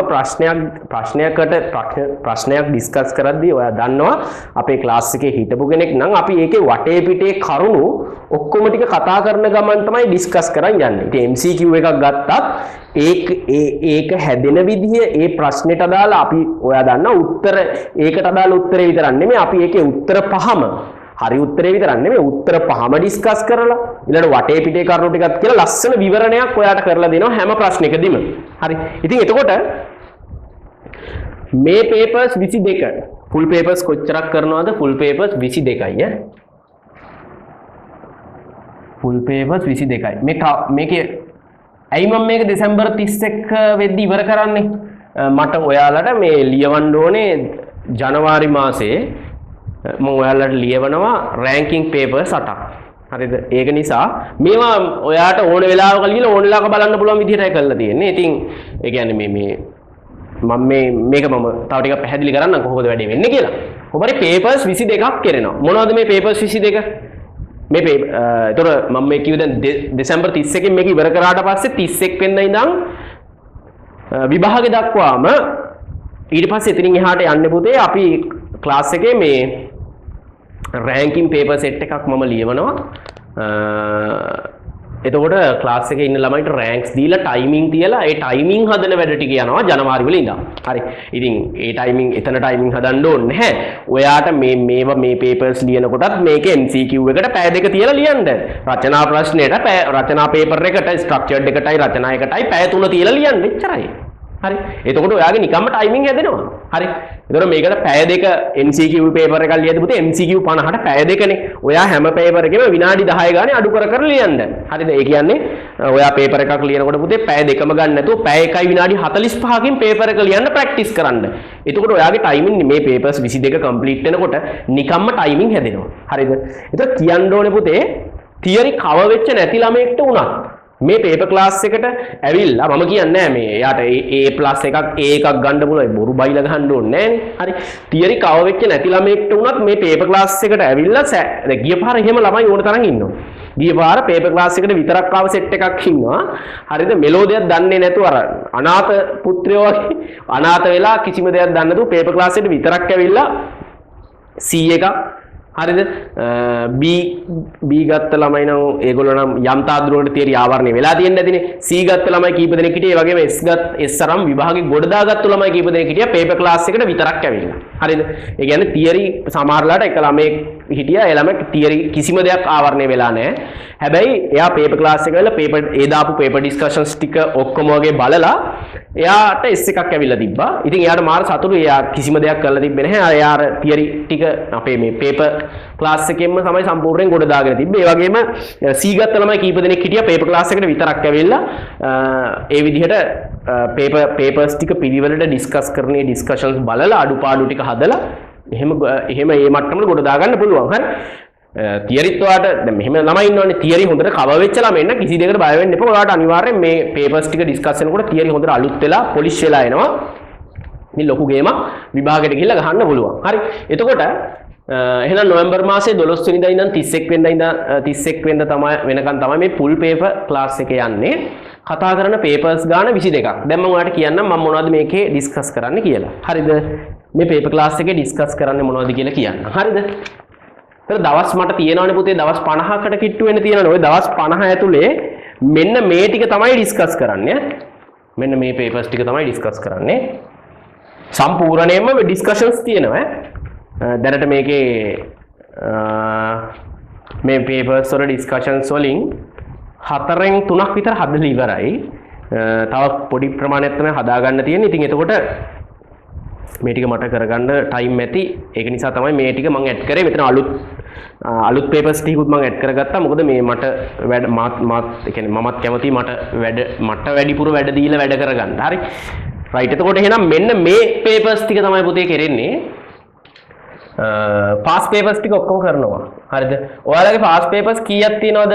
ප්‍රශ්නයක් ඩිස්කස් කරද්දී ඔයා දන්නවා අපේ ක්ලාස් එකේ හිටපු කෙනෙක් නම් අපි ඒකේ වටේ පිටේ කරුණු ඔක්කොම ටික කතා කරන ගමන් තමයි ඩිස්කස් කරන් යන්නේ. ඉතින් MCQ එකක් ගත්තත් ඒක හැදෙන විදිහ ඒ ප්‍රශ්නෙට අදාළ අපි ඔයා දන්නා උත්තර ඒකට අදාළ උත්තරේ විතරක් නෙමෙයි අපි ඒකේ උත්තර පහම හරි උත්තරේ විතරක් නෙමෙයි උත්තර පහම ඩිස්කස් කරලා ඊළඟ වටේ පිටේ කරුණු ටිකත් කියලා ලස්සන විවරණයක් ඔයාට කරලා දෙනවා හැම ප්‍රශ්නයකදීම. හරි. ඉතින් එතකොට මේ පේපර්ස් 22 ෆුල් පේපර්ස් කොච්චරක් කරනවද? ෆුල් පේපර්ස් 22යි ඈ. ෆුල් පේපර්ස් 22යි. මේකේ ඇයි මම මේක දෙසැම්බර් 31 වෙද්දි ඉවර කරන්නේ? මට ඔයාලට මේ ලියවන්න ඕනේ ජනවාරි මාසයේ මම ඔයාලට ලියවනවා රෑන්කින් පේපර්ස් 8ක්. හරිද? ඒක නිසා මේවා ඔයාට ඕන වෙලාවක ලියලා ඕන වෙලාවක බලන්න පුළුවන් විදිහටයි කරලා තියෙන්නේ. ඉතින් ඒ කියන්නේ මේක මම තව ටිකක් පැහැදිලි කරන්නම් කොහොමද වැඩේ වෙන්නේ කියලා. කොහොමරි පේපර්ස් 22ක් කරනවා. මොනවද මේ පේපර්ස් 22? ඒතර මම මේ කිව්ව දැන් දෙසැම්බර් 31 මේක ඉවර කරාට පස්සේ 31 වෙනිදා ඉඳන් විභාගෙ දක්වාම ඊට පස්සේ එතනින් එහාට යන්න පුතේ අපි ක්ලාස් එකේ මේ රෑන්කින් පේපර් සෙට් එකක් මම ලියවනවා. එතකොට ක්ලාස් එකේ ඉන්න ළමයිට රෑන්ක්ස් දීලා ටයිමින් තියලා ඒ ටයිමින් හදන වැඩ ටික යනවා ජනවාරි වල ඉඳන්. හරි. ඉතින් ඒ ටයිමින් එතන ටයිමින් හදන්න ඕනේ නැහැ. ඔයාට මේ පේපර්ස් ලියනකොටත් මේක MCQ එකට පැය දෙක තියලා ලියන්න. රචනා ප්‍රශ්නෙට රචනා පේපර් එකට ස්ට්‍රක්චර්ඩ් එකටයි රචනා එකටයි පැය 3 තියලා ලියන්න. එච්චරයි. හරි. එතකොට ඔයාගේ නිකම්ම ටයිමින් හැදෙනවා. හරි. එතකොට මේකට පැය දෙක MCQ පේපර් එකක් ලියද්දි පුතේ MCQ 50ට පැය දෙකනේ. ඔයා හැම පේපර් එකෙම විනාඩි 10 ගානේ අඩු කර ලියන්න. හරිද? ඒ කියන්නේ ඔයා පේපර් එකක් ලියනකොට පුතේ පැය දෙකම ගන්න නැතුව පැය 1යි විනාඩි 45කින් පේපර් එක ලියන්න ප්‍රැක්ටිස් කරන්න. එතකොට ඔයාගේ ටයිමින් මේ පේපර්ස් 22 කම්ප්ලීට් වෙනකොට නිකම්ම ටයිමින් හැදෙනවා. හරිද? එතකොට කියන්න ඕනේ පුතේ තියරි කව වෙච්ච නැති ළමයෙක්ට උනත් මේ පේපර් ක්ලාස් එකට ඇවිල්ලා මම කියන්නේ නෑ මේ යාට A+ එකක් A එකක් ගන්න පුළුවන් බොරු බයිලා ගහන්න ඕනේ නෑනේ. හරි. තියරි කව වෙච්ච නැති ළමයෙක්ට උනත් මේ පේපර් ක්ලාස් එකට ඇවිල්ලා ගිය පාර එහෙම ළමයි ඕන තරම් ඉන්නවා. ගිය පාර පේපර් ක්ලාස් එකට විතරක් ආව සෙට් එකක් ඉන්නවා. හරිද? මෙලෝඩියක් දන්නේ නැතුව අර අනාථ පුත්‍රයෝ වගේ අනාථ වෙලා කිසිම දෙයක් දන්නේ නැතුව පේපර් ක්ලාස් එකට විතරක් ඇවිල්ලා C එකක් හරිද B ගත්ත ළමයි නම් ඒගොල්ලෝ නම් යම් තාදුරකට තියරි ආවරණය වෙලා තියෙන්නේ නැතිනේ. C ගත්ත ළමයි කීප දෙනෙක් හිටියේ. ඒ වගේම S අරන් විභාගේ ගොඩ දාගත්තු ළමයි කීප දෙනෙක් හිටියා පේපර් ක්ලාස් එකට විතරක් ඇවිල්ලා. හරිද? ඒ කියන්නේ තියරි සමහරලාට එක ළමයෙක් හිටියා. ඒ ළමයි තියරි කිසිම දෙයක් ආවරණය වෙලා නැහැ. හැබැයි එයා පේපර් ක්ලාස් එක ගිහලා පේපර් ඒ දාපු පේපර් ඩිස්කෂන්ස් ටික ඔක්කොම වගේ බලලා එයාට S එකක් ඇවිල්ලා තිබ්බා. ඉතින් එයාට මාර සතුටුයි. එයා කිසිම දෙයක් කරලා තිබ්බේ නැහැ. එයා තියරි ටික අපේ මේ පේපර් ක්ලාස් එකෙන්ම තමයි සම්පූර්ණයෙන් ගොඩ දාගෙන තිබ්බේ. ඒ වගේම C ගත්ත ළමයි කීප දෙනෙක් හිටියා පේපර් ක්ලාස් එකට විතරක් ඇවිල්ලා ඒ විදිහට පේපර්ස් ටික පිළිවෙලට ඩිස්කස් කරන්නේ ඩිස්කෂන්ස් බලලා අඩුපාඩු ටික හදලා එහෙම මේ මට්ටමට ගොඩ දාගන්න පුළුවන්. හරි. තියරිත් ඔයාලට දැන් මෙහෙම ළමයි ඉන්නවනේ තියරි හොඳට කවර් වෙච්ච ළමයි ඉන්න කිසි දෙයකට බය වෙන්න එපා. ඔයාලට අනිවාර්යෙන් මේ පේපර්ස් ටික ඩිස්කස් කරනකොට තියරි හොඳට අලුත් වෙලා පොලිෂ් වෙලා එනවා. ඉතින් ලොකු ගේමක් විභාගයට ගිහිල්ලා ගහන්න පුළුවන්. හරි. එතකොට එහෙනම් නොවැම්බර් මාසයේ 12 වෙනිදා ඉඳන් 31 වෙනිදා තමයි වෙනකන් තමයි මේ ෆුල් පේපර් ක්ලාස් එක යන්නේ. කතා කරන පේපර්ස් ගාන 22ක්. දැන් මම ඔයාලට කියන්නම් මම මොනවද මේකේ ඩිස්කස් කරන්න කියලා. හරිද? මේ පේපර් ක්ලාස් එකේ ඩිස්කස් කරන්නේ මොනවද කියලා කියන්න. හරිද? ඒතර දවස් මට තියෙනවනේ පුතේ දවස් 50කට කිට්ටු වෙන්න තියෙනවනේ. ওই දවස් 50 ඇතුලේ මෙන්න මේ ටික තමයි ඩිස්කස් කරන්නේ. මෙන්න මේ පේපර්ස් ටික තමයි ඩිස්කස් කරන්නේ. සම්පූර්ණයෙන්ම ඩිස්කෂන්ස් තියෙනවා. දැනට මේකේ මේ පේපර්ස් වල ඩිස්කෂන්ස් වලින් 4න් 3ක් විතර හදලා ඉවරයි. තව පොඩි ප්‍රමාණයක් තමයි හදාගන්න තියෙන්නේ. ඉතින් එතකොට මේ ටික මට කරගන්න ටයිම් ඇති. ඒක නිසා තමයි මේ ටික මම ඇඩ් කරේ. මෙතන අලුත් පේපර්ස් ටිකුත් මම ඇඩ් කරගත්තා. මොකද මේ මට වැඩ මාත් ඒ කියන්නේ මමත් කැමතියි මට වැඩිපුර වැඩ දීලා වැඩ කරගන්න. හරි. රයිට්. එතකොට එහෙනම් මෙන්න මේ පේපර්ස් ටික තමයි පුතේ කරන්නේ. පාස් පේපර්ස් ටික ඔක්කොම කරනවා. හරිද? ඔයාලගේ පාස් පේපර්ස් කීයක් තියෙනවද?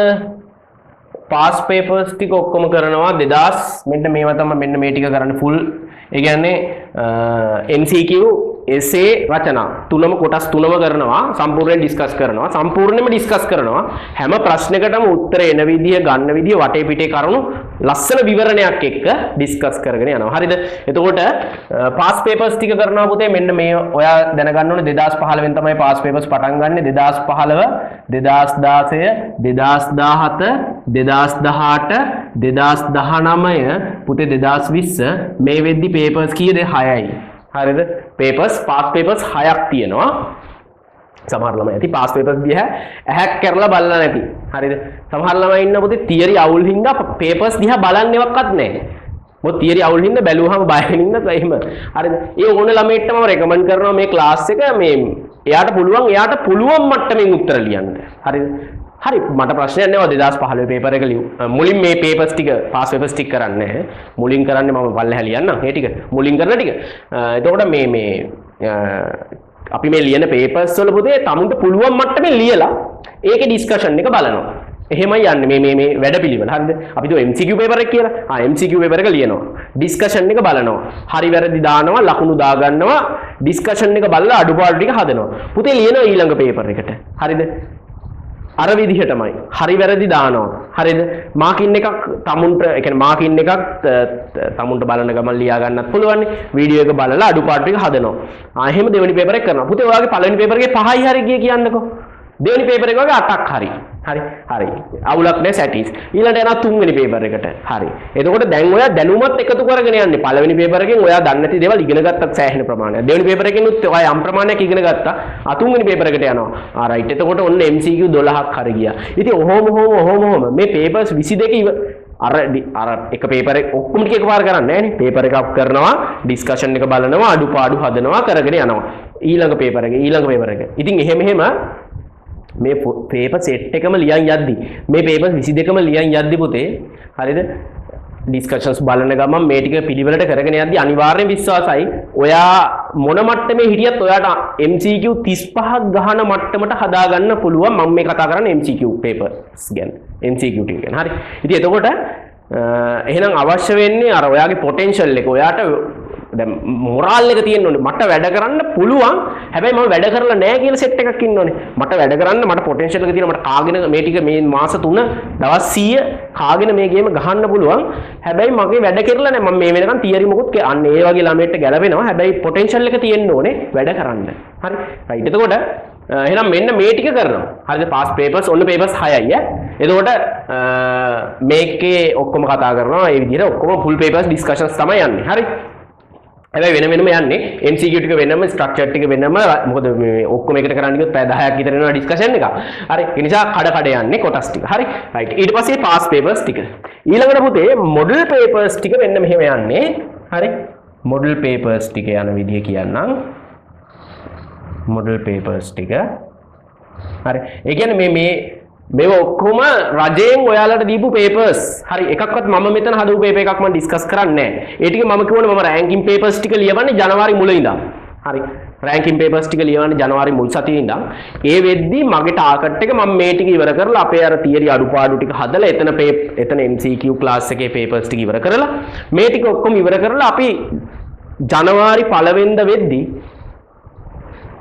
පාස් පේපර්ස් ටික ඔක්කොම කරනවා 2000. මෙන්න මේවා තමයි මෙන්න මේ ටික කරන්න ෆුල්. ඒ කියන්නේ MCQ එසේ රචනා තුනම කොටස් තුනම කරනවා සම්පූර්ණයෙන් ඩිස්කස් කරනවා සම්පූර්ණයෙන්ම ඩිස්කස් කරනවා හැම ප්‍රශ්නයකටම උත්තර එන විදිය ගන්න විදිය වටේ පිටේ කරුණු ලස්සන විවරණයක් එක්ක ඩිස්කස් කරගෙන යනවා හරිද එතකොට පාස් පේපර්ස් ටික කරනවා පුතේ මෙන්න මේ ඔයා දැනගන්න ඕනේ 2015 වෙනි තමයි පාස් පේපර්ස් පටන් ගන්නෙ 2015 2016 2017 2018 2019 පුතේ 2020 මේ වෙද්දි පේපර්ස් කීයද 6යි හරිද පේපර්ස් පාස් පේපර්ස් 6ක් තියෙනවා සමහර ළමයි ඇති පාස් පේපර්ස් දිහා ඇහැක් කරලා බලලා නැති හරිද සමහර ළමයි ඉන්න පුතේ තියරි අවුල් හින්දා පේපර්ස් දිහා බලන්නේවත් නැහැ මොකද තියරි අවුල් හින්දා බැලුවාම බය වෙනින්ද එහෙම හරිද ඒ ඕන ළමයිට මම රෙකමන්ඩ් කරනවා මේ ක්ලාස් එක මේ එයාට පුළුවන් මට්ටමින් උත්තර ලියන්න හරිද හරි මට ප්‍රශ්නයක් නෑ 2015 පේපර් එක මුලින් මේ පේපර්ස් ටික පාස් පේපර්ස් ටික කරන්නේ නැහැ මුලින් කරන්නේ මම පල්ලෙහා ලියන්නම් ඒ ටික මුලින් කරන ටික එතකොට මේ අපි මේ ලියන පේපර්ස් වල පුතේ තමුන්ට පුළුවන් මට්ටමේ ලියලා ඒකේ ඩිස්කෂන් එක බලනවා එහෙමයි යන්නේ මේ වැඩපිළිවෙල හරිද අපි તો MCQ පේපර් එක කියලා MCQ පේපර් එක ලියනවා ඩිස්කෂන් එක බලනවා හරි වැරදි දානවා ලකුණු දා ගන්නවා ඩිස්කෂන් එක බලලා අඩුපාඩු ටික හදනවා පුතේ ලියනවා ඊළඟ පේපර් එකට හරිද අර විදිහටමයි හරි වැරදි දානවා හරිද මාකින් එකක් තමුන්ට ඒ කියන්නේ මාකින් එකක් තමුන්ට බලන ගමන් ලියා ගන්නත් පුළුවන් වීඩියෝ එක බලලා අඩුපාඩු ටික හදනවා එහෙම දෙවෙනි පේපර් එක කරනවා පුතේ ඔයාගේ පළවෙනි පේපර් එකේ 5යි හරි ගිය කියන්නකෝ දෙවෙනි පේපර් එක වගේ 8ක් හරි අවුලක් නැහැ සැටිස් ඊළඟට යනවා තුන්වෙනි පේපර් එකට හරි එතකොට දැන් ඔයා දැනුමත් එකතු කරගෙන යන්නේ පළවෙනි පේපර් එකෙන් ඔයා දන්නේ නැති දේවල් ඉගෙන ගත්තත් සෑහෙන ප්‍රමාණයක් දෙවෙනි පේපර් එකෙනුත් ඔයා යම් ප්‍රමාණයක් ඉගෙන ගත්තා තුන්වෙනි පේපර් එකට යනවා රයිට් එතකොට ඔන්න MCQ 12ක් හරි ගියා ඉතින් ඔහොම මේ පේපර්ස් 22 අර එක පේපර් එක ඔක්කොම ටික එකපාර කරන්නේ නැහැ නේ පේපර් එකක් කරනවා ඩිස්කෂන් එක බලනවා අඩුපාඩු හදනවා කරගෙන යනවා ඊළඟ පේපර් එක ඉතින් එහෙම මේ පේපර් සෙට් එකම ලියන් යද්දි මේ පේපර්ස් 22ම ලියන් යද්දි පුතේ හරිද ඩිස්කෂන්ස් බලන ගමන් මේ ටික පිළිවෙලට කරගෙන යද්දි අනිවාර්යෙන් විශ්වාසයි ඔයා මොන මට්ටමේ හිටියත් ඔයාට MCQ 35ක් ගහන මට්ටමට හදා ගන්න පුළුවන් මම මේ කතා කරන්නේ MCQ පේපර්ස් ගැන MCQ ටික ගැන හරි ඉතින් එතකොට එහෙනම් අවශ්‍ය වෙන්නේ අර ඔයාගේ පොටෙන්ෂල් එක ඔයාට දැන් මොරාල් එක තියෙන්න ඕනේ මට වැඩ කරන්න පුළුවන් හැබැයි මම වැඩ කරලා නැහැ කියලා සෙට් එකක් ඉන්න ඕනේ මට වැඩ කරන්න මට පොටෙන්ෂල් එක තියෙනවා මට කාගෙන මේ ටික මේ මාස 3 දවස් 100 කාගෙන මේ ගේම ගහන්න පුළුවන් හැබැයි මගේ වැඩ කරලා නැහැ මම මේ වෙනකන් තියරි මොකුත් අන්න ඒ වගේ ළමයට ගැලපෙනවා හැබැයි පොටෙන්ෂල් එක තියෙන්න ඕනේ වැඩ කරන්න හරි රයිට් එතකොට එහෙනම් මෙන්න මේ ටික කරනවා හරිද පාස් පේපර්ස් ඔන්න පේපර්ස් 6යි එතකොට මේකේ ඔක්කොම කතා කරනවා ඒ විදිහට ඔක්කොම ෆුල් පේපර්ස් ඩිස්කෂන්ස් තමයි යන්නේ හරි හැබැයි වෙනම යන්නේ MCQ ටික වෙනම ස්ට්‍රක්චර් ටික වෙනම මොකද මේ ඔක්කොම එකට කරන්න ගියොත් පැය 10ක් විතර යනවා ඩිස්කෂන් එක. හරි. ඒ නිසා කඩ යන්නේ කොටස් ටික. හරි. රයිට්. ඊට පස්සේ පාස් පේපර්ස් ටික. ඊළඟට පුතේ මොඩල් පේපර්ස් ටික මෙන්න මෙහෙම යන්නේ. හරි. මොඩල් පේපර්ස් ටික යන විදිය කියන්නම්. මොඩල් පේපර්ස් ටික. හරි. ඒ කියන්නේ මේ ඔක්කොම රජයෙන් ඔයාලට දීපු පේපර්ස්. හරි එකක්වත් මම මෙතන හදපු පේපර් එකක් මම ඩිස්කස් කරන්නේ නැහැ. ඒ ටික මම කියවනේ මම රෑන්කින් පේපර්ස් ටික ලියවන්නේ ජනවාරි මුල ඉඳන්. හරි. රෑන්කින් පේපර්ස් ටික ලියවන්නේ ජනවාරි මුල් සතියේ ඉඳන්. ඒ වෙද්දි මගේ ටාගට් එක මම මේ ටික ඉවර කරලා අපේ අර තියරි අඩුපාඩු ටික හදලා එතන MCQ ක්ලාස් එකේ පේපර්ස් ටික ඉවර කරලා මේ ටික ඔක්කොම ඉවර කරලා අපි ජනවාරි 1 වෙනිදා වෙද්දි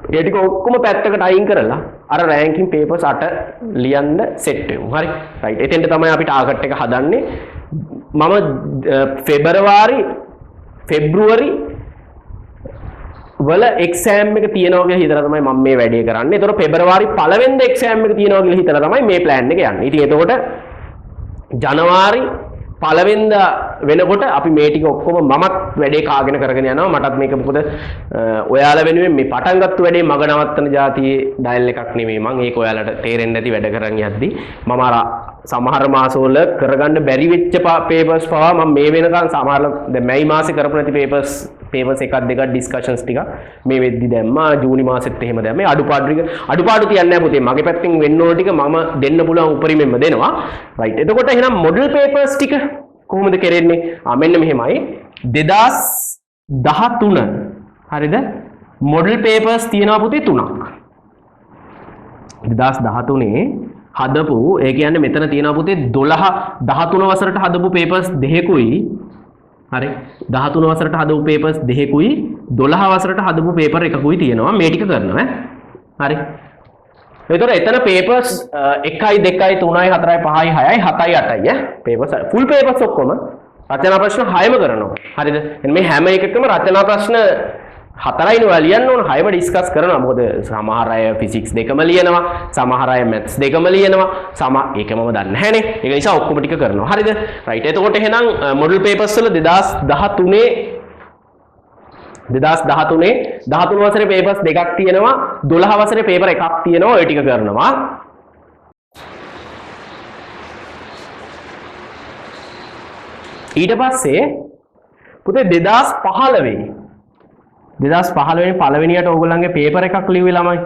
ඒ ටික ඔක්කොම පැත්තකට අයින් කරලා අර රෑන්කින් පේපර්ස් 8 ලියන්න සෙට් වෙමු. හරි. රයිට්. එතෙන්ට තමයි අපි ටාගට් එක හදන්නේ. මම ෆෙබ්‍රුවරි වල එක්සෑම් එක තියෙනවා කියලා හිතලා තමයි මම මේ වැඩේ කරන්නේ. ඒතකොට පෙබරවාරි 1 වෙනිදා එක්සෑම් එක තියෙනවා කියලා හිතලා තමයි මේ ප්ලෑන් එක යන්නේ. ඉතින් එතකොට ජනවාරි 1 වෙනිදා වෙනකොට අපි මේ ටික ඔක්කොම මමත් වැඩේ කාගෙන කරගෙන යනවා. මටත් මේක මොකද ඔයාලා වෙනුවෙන් මේ පටන් ගත්ත වැඩේ මග නවත්තන જાතියේ ඩයල් එකක් නෙමෙයි මම. ඒක ඔයාලට තේරෙන්නේ නැති වැඩ කරන් යද්දි මම අර සමහර මාසවල කරගන්න බැරි වෙච්ච පේපර්ස් පවා මම මේ වෙනකන් සමහර දැන් මැයි මාසේ කරපු නැති පේපර්ස් එකක් දෙකක් ඩිස්කෂන්ස් ටික මේ වෙද්දි දැම්මා ජූනි මාසෙත් එහෙම දැම්මේ අඩුපාඩු තියන්නේ නැහැ පුතේ මගේ පැත්තෙන් වෙන්න ඕන ටික මම දෙන්න පුළුවන් උපරිමෙන්ම දෙනවා රයිට් එතකොට එහෙනම් මොඩල් පේපර්ස් ටික කොහොමද කරන්නේ මෙන්න මෙහෙමයි 2013 හරිද මොඩල් පේපර්ස් තියෙනවා පුතේ 3ක් 2013 හදපු ඒ කියන්නේ මෙතන තියෙනවා පුතේ 13 වසරට හදපු පේපර්ස් දෙකකුයි හරි 13 වසරට හදපු පේපර්ස් දෙකකුයි 12 වසරට හදපු පේපර් එකකුයි තියෙනවා මේ ටික කරනවා හරි එතකොට එතන papers 1 2 3 4 5 6 7 8යි papers full papers ඔක්කොම රචනා ප්‍රශ්න 6ම කරනවා හරිද එහෙනම් මේ හැම එකකම රචනා ප්‍රශ්න 4යිනේ ඔයා ලියන්න ඕන 6ම ඩිස්කස් කරනවා මොකද සමහර අය ෆිසික්ස් දෙකම ලියනවා සමහර අය මැත්ස් දෙකම ලියනවා ඒකමම දන්නේ නැහනේ ඒක නිසා ඔක්කොම ටික කරනවා හරිද රයිට් එතකොට එහෙනම් මොඩල් පේපර්ස් වල 2013 වසරේ පේපර්ස් දෙකක් තියෙනවා 12 වසරේ පේපර් එකක් තියෙනවා ඔය ටික කරනවා ඊට පස්සේ පුතේ 2015 පළවෙනියට ඕගොල්ලන්ගේ පේපර් එකක් ලිව්වේ ළමයි.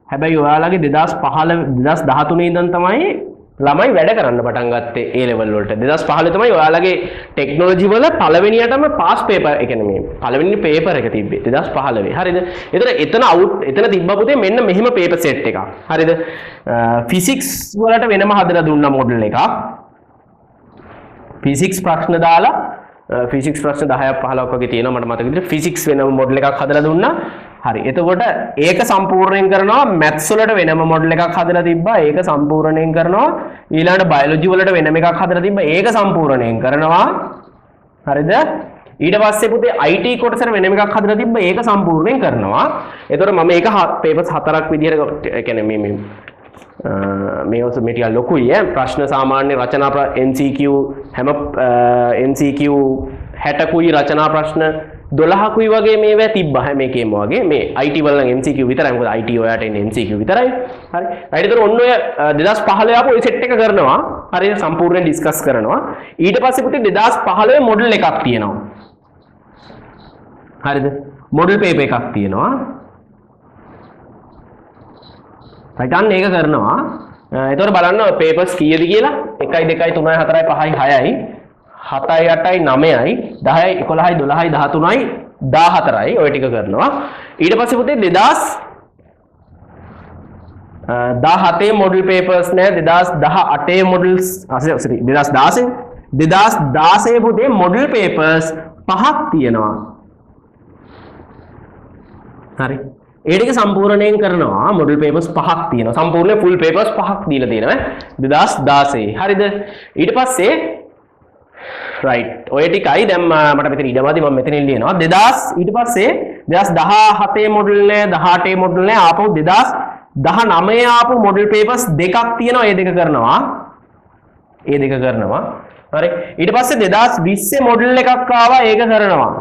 හැබැයි ඔයාලගේ 2013 ඉඳන් තමයි ළමයි වැඩ කරන්න පටන් ගත්තේ A level වලට. 2015 තමයි ඔයාලගේ ටෙක්නොලොජි වල පළවෙනියටම පාස් පේපර් ඒ කියන්නේ මේ පළවෙනි පේපර් එක තිබ්බේ 2015. හරිද? එතන තිබ්බ පුතේ මෙන්න මෙහිම පේපර් සෙට් එකක්. හරිද? ෆිසික්ස් වලට වෙනම හදලා දුන්නා මොඩල් එකක්. ෆිසික්ස් ප්‍රශ්න දාලා ෆිසික්ස් ප්‍රශ්න 10ක් 15ක් වගේ තියෙනවා මට මතක විදිහට ෆිසික්ස් වෙනම මොඩල් එකක් හදලා දුන්නා. හරි. එතකොට ඒක සම්පූර්ණයෙන් කරනවා මැත්ස් වලට වෙනම මොඩල් එකක් හදලා තිබ්බා. ඒක සම්පූර්ණයෙන් කරනවා. ඊළඟට බයොලොජි වලට වෙනම එකක් හදලා තිබ්බා. ඒක සම්පූර්ණයෙන් කරනවා. හරිද? ඊට පස්සේ පුතේ IT කොටසට වෙනම එකක් හදලා තිබ්බා. ඒක සම්පූර්ණයෙන් කරනවා. එතකොට මම ඒක පේපර්ස් 4ක් විදිහට ඒ කියන්නේ මේ ටික ලොකුයි ප්‍රශ්න සාමාන්‍ය රචනා MCQ හැම MCQ 60කුයි රචනා ප්‍රශ්න 12කුයි වගේ මේවා තිබ්බා හැම එකේම වගේ මේ IT වල නම් MCQ විතරයි මොකද IT ඔයාට එන්නේ MCQ විතරයි හරි රයිට් ඒතර ඔන්න ඔය 2015 ආපු ඔය සෙට් එක කරනවා හරිද සම්පූර්ණයෙන් ඩිස්කස් කරනවා ඊට පස්සේ පුතේ 2015 මොඩල් එකක් තියෙනවා හරිද මොඩල් පේපර් එකක් තියෙනවා රයිට් අන්න ඒක කරනවා එතකොට බලන්න පේපර්ස් කීයද කියලා 1 2 3 4 5 6යි 7යි 8යි 9යි 10යි 11යි 12යි 13යි 14යි ඔය ටික කරනවා ඊට පස්සේ පුතේ 2017 මොඩල් පේපර්ස් නෑ 2018 මොඩල්ස් sorry 2016 පුතේ මොඩල් පේපර්ස් 5ක් තියෙනවා හරි ඒ ටික සම්පූර්ණයෙන් කරනවා මොඩල් පේපර්ස් 5ක් තියෙනවා සම්පූර්ණ ෆුල් පේපර්ස් 5ක් දීලා තියෙනවා 2016 හරිද ඊට පස්සේ රයිට් ඔය ටිකයි දැන් මට මෙතන ඉඩමදී මම මෙතනින් ලියනවා 2000 ඊට පස්සේ 2017 මොඩල් නෑ 18 මොඩල් නෑ ආපහු 2019 ආපු මොඩල් පේපර්ස් දෙකක් තියෙනවා ඒ දෙක කරනවා හරි ඊට පස්සේ 2020 මොඩල් එකක් ආවා ඒක කරනවා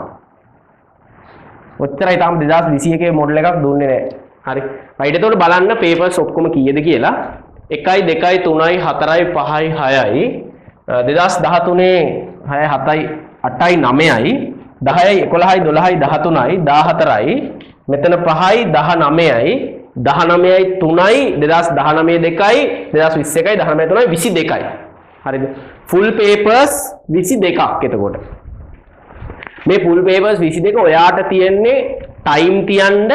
ඔච්චරයි තාම 2021 මොඩල් එකක් දුන්නේ නැහැ. හරි. රයිට් එතකොට බලන්න පේපර්ස් ඔක්කොම කීයද කියලා. 1යි 2යි 3යි 4යි 5යි 6යි 2013 6යි 7යි 8යි 9යි 10යි 11යි 12යි 13යි 14යි මෙතන 5යි 19යි 19යි 3යි 2019 2යි 2021යි 19 3යි 22යි. හරිද? ෆුල් පේපර්ස් 22ක් එතකොට. මේ ෆුල් පේපර්ස් 22 ඔයාට තියෙන්නේ ටයිම් තියන්න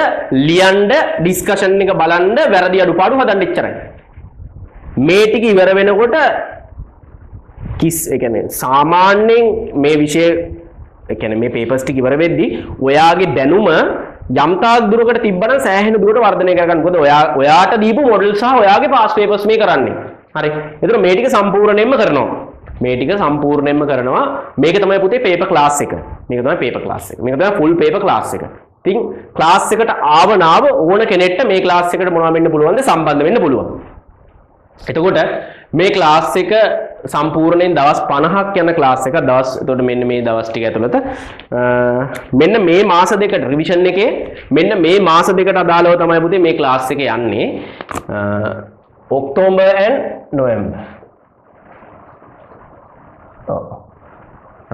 ලියන්න ඩිස්කෂන් එක බලන්න වැරදි අඩුපාඩු හදන්න එච්චරයි මේ ටික ඉවර වෙනකොට ඒ කියන්නේ සාමාන්‍යයෙන් මේ විෂය ඒ කියන්නේ මේ පේපර්ස් ටික ඉවර වෙද්දී ඔයාගේ දැනුම යම් තාක් දුරකට තිබ්බනම් සෑහෙන දුරට වර්ධනය කරගන්න මොකද ඔයාට දීපු මොඩල් සහ ඔයාගේ පාස් පේපර්ස් මේ කරන්නේ හරි ඒතර මේ ටික සම්පූර්ණයෙන්ම කරනවා මේක තමයි පුතේ පේපර් ක්ලාස් එක මේක තමයි ෆුල් පේපර් ක්ලාස් එක ඉතින් ක්ලාස් එකට ආවනාව ඕන කෙනෙක්ට මේ ක්ලාස් එකට මොනවා වෙන්න පුළුවන්ද සම්බන්ධ වෙන්න පුළුවන් එතකොට මේ ක්ලාස් එක සම්පූර්ණයෙන් දවස් 50ක් යන ක්ලාස් එක එතකොට මෙන්න මේ දවස් ටික ඇතුළත මෙන්න මේ මාස දෙකට රිවිෂන් එකේ මෙන්න මේ මාස දෙකට අදාළව තමයි පුතේ මේ ක්ලාස් එක යන්නේ ඔක්තෝබර් and නොවැම්බර්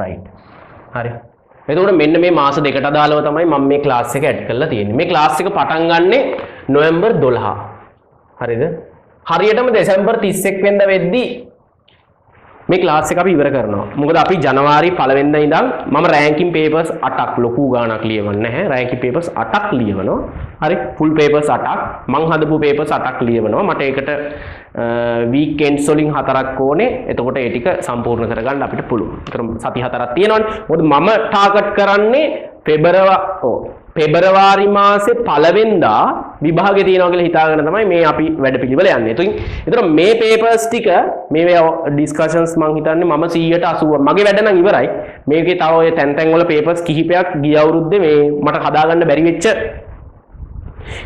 රයිට් හරි එතකොට මෙන්න මේ මාස දෙකට අදාළව තමයි මම මේ ක්ලාස් එක ඇඩ් කරලා තියෙන්නේ මේ ක්ලාස් එක පටන් ගන්නෙ නොවැම්බර් 12 හරිද හරියටම දෙසැම්බර් 31 වෙනිදා වෙද්දී මේ ක්ලාස් එක අපි ඉවර කරනවා මොකද අපි ජනවාරි 1 වෙනිදා ඉඳන් මම රෑන්කින් පේපර්ස් 8ක් ලොකු ගාණක් ලියවන්නේ නැහැ රෑන්කින් පේපර්ස් 8ක් ලියවනවා හරි ෆුල් පේපර්ස් 8ක් මං හදපු පේපර්ස් 8ක් ලියවනවා මට ඒකට වීකෙන්ඩ්ස් වලින් 4ක් ඕනේ එතකොට ඒ ටික සම්පූර්ණ කරගන්න අපිට පුළුවන්. ඒතර සති 4ක් තියෙනවනේ. මොකද මම ටාගට් කරන්නේ පෙබරවාරි මාසේ පළවෙනිදා විභාගේ තියෙනවා කියලා හිතාගෙන තමයි මේ අපි වැඩපිළිවෙල යන්නේ. ඒතර මේ papers ටික මේ discussions මම හිතන්නේ මම 180 මගේ වැඩ නම් ඉවරයි. මේකේ තව ඔය තැන් තැන් වල papers කිහිපයක් ගිය අවුරුද්දේ මේ මට හදාගන්න බැරි වෙච්ච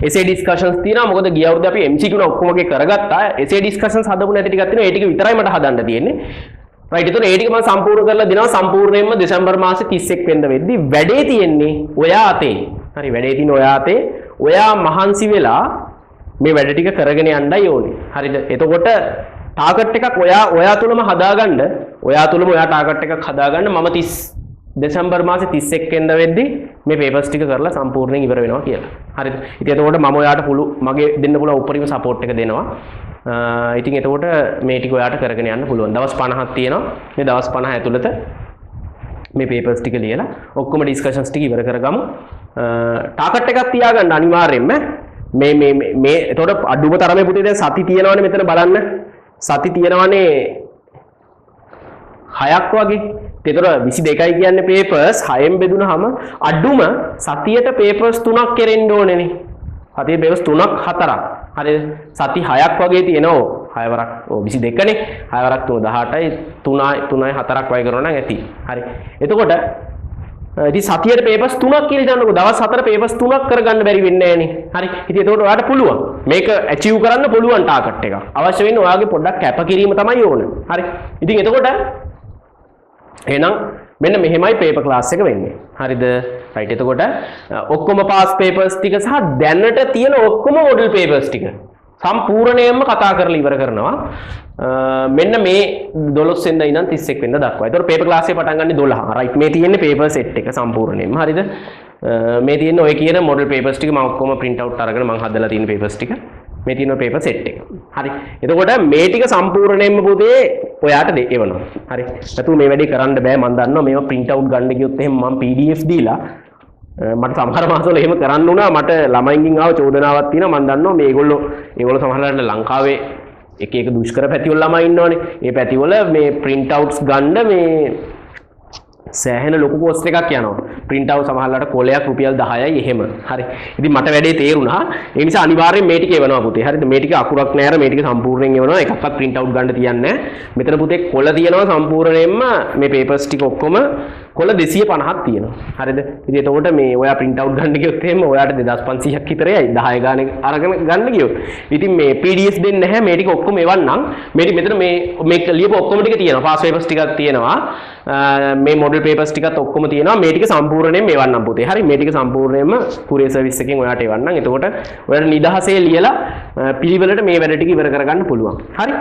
essay discussions තියෙනවා. මොකද ගිය අවුරුද්දේ අපි MCQ න ඔක්කොමගේ කරගත්තා. essay discussions හදපු නැති ටිකක් තියෙනවා. ඒ ටික විතරයි මට හදන්න තියෙන්නේ. right ඒතර ඒ ටික මම සම්පූර්ණ කරලා දෙනවා. සම්පූර්ණයෙන්ම දෙසැම්බර් මාසේ 31 වෙනිදා වෙද්දි වැඩේ තියෙන්නේ ඔයා අතේ. හරි වැඩේ තියෙන්නේ ඔයා අතේ. ඔයා මහන්සි වෙලා මේ වැඩ ටික කරගෙන යන්නයි ඕනේ. හරිද? එතකොට ටාගට් එකක් ඔයා තුලම හදාගන්න. ඔයා තුලම ඔයා ටාගට් එකක් හදාගන්න. මම 30 දෙසැම්බර් මාසේ 31 වෙනිදා වෙද්දි මේ papers ටික කරලා සම්පූර්ණයෙන් ඉවර වෙනවා කියලා. හරිද? ඉතින් එතකොට මම ඔයාට මගේ දෙන්න පුළුවන් උපරිම සපෝට් එක දෙනවා. ඉතින් එතකොට මේ ටික ඔයාට කරගෙන යන්න පුළුවන්. දවස් 50ක් තියෙනවා. මේ දවස් 50 ඇතුළත මේ papers ටික ලියලා ඔක්කොම discussions ටික ඉවර කරගමු. ටාගට් එකක් තියාගන්න අනිවාර්යෙන්ම. මේ එතකොට අඩුම තරමේ පුතේ දැන් සති තියෙනවනේ මෙතන බලන්න. සති තියෙනවනේ 6ක් වගේ. ඒතර 22යි කියන්නේ papers 6න් බෙදුනහම අඩුම සතියට papers 3ක් කෙරෙන්න ඕනේනේ. සතියේ papers 3ක් 4ක්. හරිද? සති 6ක් වගේ තියෙනවා. 6 වරක් 22නේ. 6 වරක් 18යි 3යි 4ක් වගේ කරනවා නම් ඇති. හරි. එතකොට ඉතින් සතියේ papers 3ක් කියලා හිතන්නකෝ. දවස් 4 papers 3ක් කරගන්න බැරි වෙන්නේ නැහනේ. හරි. ඉතින් එතකොට ඔයාලට පුළුවන්. මේක achieve කරන්න පුළුවන් ටාගට් එකක්. අවශ්‍ය වෙන්නේ ඔයාගේ පොඩ්ඩක් කැපකිරීම තමයි ඕන. හරි. ඉතින් එතකොට එහෙනම් මෙන්න මෙහෙමයි paper class එක වෙන්නේ. හරිද? right. එතකොට ඔක්කොම pass papers ටික සහ දැනට තියෙන ඔක්කොම model papers ටික සම්පූර්ණයෙන්ම කතා කරලා ඉවර කරනවා. මෙන්න මේ 12 වෙනිදා ඉඳන් 31 වෙනිදා දක්වා. ඒතකොට paper class එක පටන් ගන්නේ 12. right. මේ තියෙන්නේ paper set එක සම්පූර්ණයෙන්ම. හරිද? මේ තියෙන්නේ ඔය කියන model papers ටික මම ඔක්කොම print out අරගෙන මම හදලා තියෙන papers ටික. මේ තියෙන paper set එක. හරි. එතකොට මේ ටික සම්පූර්ණයෙන්ම පුතේ ඔයාට එවනවා. හරි. නැතුව මේ වැඩේ කරන්න බෑ. මම දන්නවා මේවා print out ගන්න ගියොත් එහෙම මම PDF දීලා මට සමහර මාසවල එහෙම කරන්න වුණා. මට ළමයින්ගෙන් ආව චෝදනාවක් තියෙනවා. මම දන්නවා මේගොල්ලෝ සමහරවිට ලංකාවේ එක දුෂ්කර පැතිවල ළමයි ඉන්නවනේ. ඒ පැතිවල මේ print outs ගන්න මේ සෑහෙන ලොකු කෝස්ට් එකක් යනවා. print out සමහරවිට කොලයක් රුපියල් 10යි එහෙම. හරි. ඉතින් මට වැඩේ තේරුණා. ඒ නිසා අනිවාර්යෙන් මේ ටික එවනවා පුතේ. හරිද? මේ ටික අකුරක් නෑර මේ ටික සම්පූර්ණයෙන් එවනවා. එකක්වත් print out ගන්න තියන්නේ නෑ. මෙතන පුතේ කොල තියෙනවා සම්පූර්ණයෙන්ම මේ papers ටික ඔක්කොම කොල 250ක් තියෙනවා. හරිද? ඉතින් එතකොට මේ ඔයා print out ගන්න ගියොත් එහෙම ඔයාට 2500ක් විතරයි 10 ගානේ අරගෙන ගන්න ගියොත්. ඉතින් මේ PDF දෙන්නේ නැහැ. මේ ටික ඔක්කොම එවන්නම්. මෙතන මේ ලියපු ඔක්කොම ටික තියෙනවා. pass papers ටිකක් තියෙනවා. මේ model papers ටිකත් ඔක්කොම තියෙනවා. මේ ටික සම්පූර්ණයෙන් එවන්නම් පුතේ. හරි. මේ ටික සම්පූර්ණයෙන්ම courier service එකෙන් ඔයාට එවන්නම්. එතකොට ඔයාලා නිදහසේ ලියලා පිළිවෙලට මේ වැඩ ටික ඉවර කරගන්න පුළුවන්. හරි.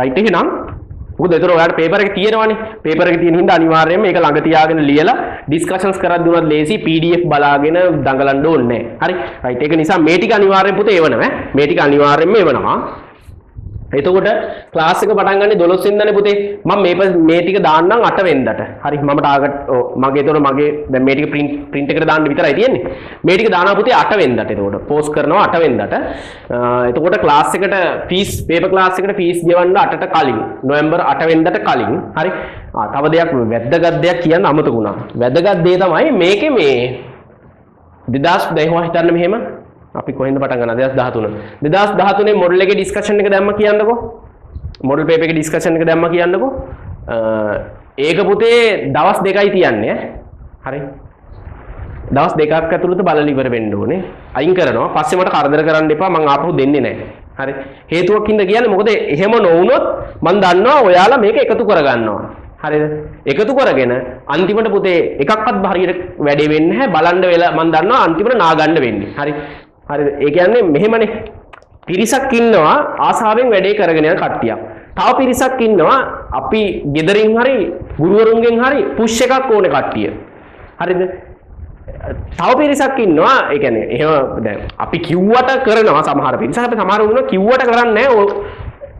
right. එහෙනම් මොකද ඒතර ඔයාලට paper එක තියෙනවනේ. paper එක තියෙන හින්දා අනිවාර්යයෙන්ම මේක ළඟ තියාගෙන ලියලා discussions කරද්දී උනත් ලේසි PDF බලාගෙන දඟලන්න ඕනේ නැහැ. හරි. right. ඒක නිසා මේ ටික අනිවාර්යෙන් පුතේ එවනවා. මේ ටික අනිවාර්යෙන්ම එවනවා. එතකොට ක්ලාස් එක පටන් ගන්නේ 12 වෙනිදානේ පුතේ. මම මේ ටික දාන්නම් 8 වෙනිදාට. හරි. මම ටාගට් මගේ එතකොට මගේ දැන් මේ ටික print එකට දාන්න විතරයි තියෙන්නේ. මේ ටික දානවා පුතේ 8 වෙනිදාට. එතකොට post කරනවා 8 වෙනිදාට. එතකොට ක්ලාස් එකට fees paper class එකට fees ගෙවන්න 8ට කලින් නොවැම්බර් 8 වෙනිදාට කලින්. හරි. තව දෙයක් වැදගත් දෙයක් කියන්න අමතක වුණා. වැදගත් දේ තමයි මේකේ මේ 2010 හිතන්න මෙහෙම අපි කොහෙන්ද පටන් ගන්නද 2013 මොඩල් එකේ ඩිස්කෂන් එක දැම්ම කියන්නකෝ මොඩල් පේපර් එකේ ඩිස්කෂන් එක දැම්ම කියන්නකෝ ඒක පුතේ දවස් 2යි තියන්නේ හරි දවස් 2ක් ඇතුළත බලලා ඉවර වෙන්න ඕනේ අයින් කරනවා පස්සේ මට කරදර කරන්න එපා මම ආපහු දෙන්නේ නැහැ හරි හේතුවක් හින්දා කියන්නේ මොකද එහෙම නොවුනොත් මම දන්නවා ඔයාලා මේක එකතු කරගන්නවා හරිද එකතු කරගෙන අන්තිමට පුතේ එකක්වත් හරියට වැඩේ වෙන්නේ නැහැ බලන්න වෙලා මම දන්නවා අන්තිමට නා ගන්න වෙන්නේ හරි හරිද ඒ කියන්නේ මෙහෙමනේ පිරිසක් ඉන්නවා ආසාවෙන් වැඩේ කරගෙන යන කට්ටියක් තව පිරිසක් ඉන්නවා අපි ගෙදරින් හරි ගුරුවරුන්ගෙන් හරි පුෂ් එකක් ඕනේ කට්ටිය හරිද තව පිරිසක් ඉන්නවා ඒ කියන්නේ එහෙම දැන් අපි කිව්වට කරනවා සමහර පිරිසක් අපි සමහර වුණා කිව්වට කරන්නේ නැහැ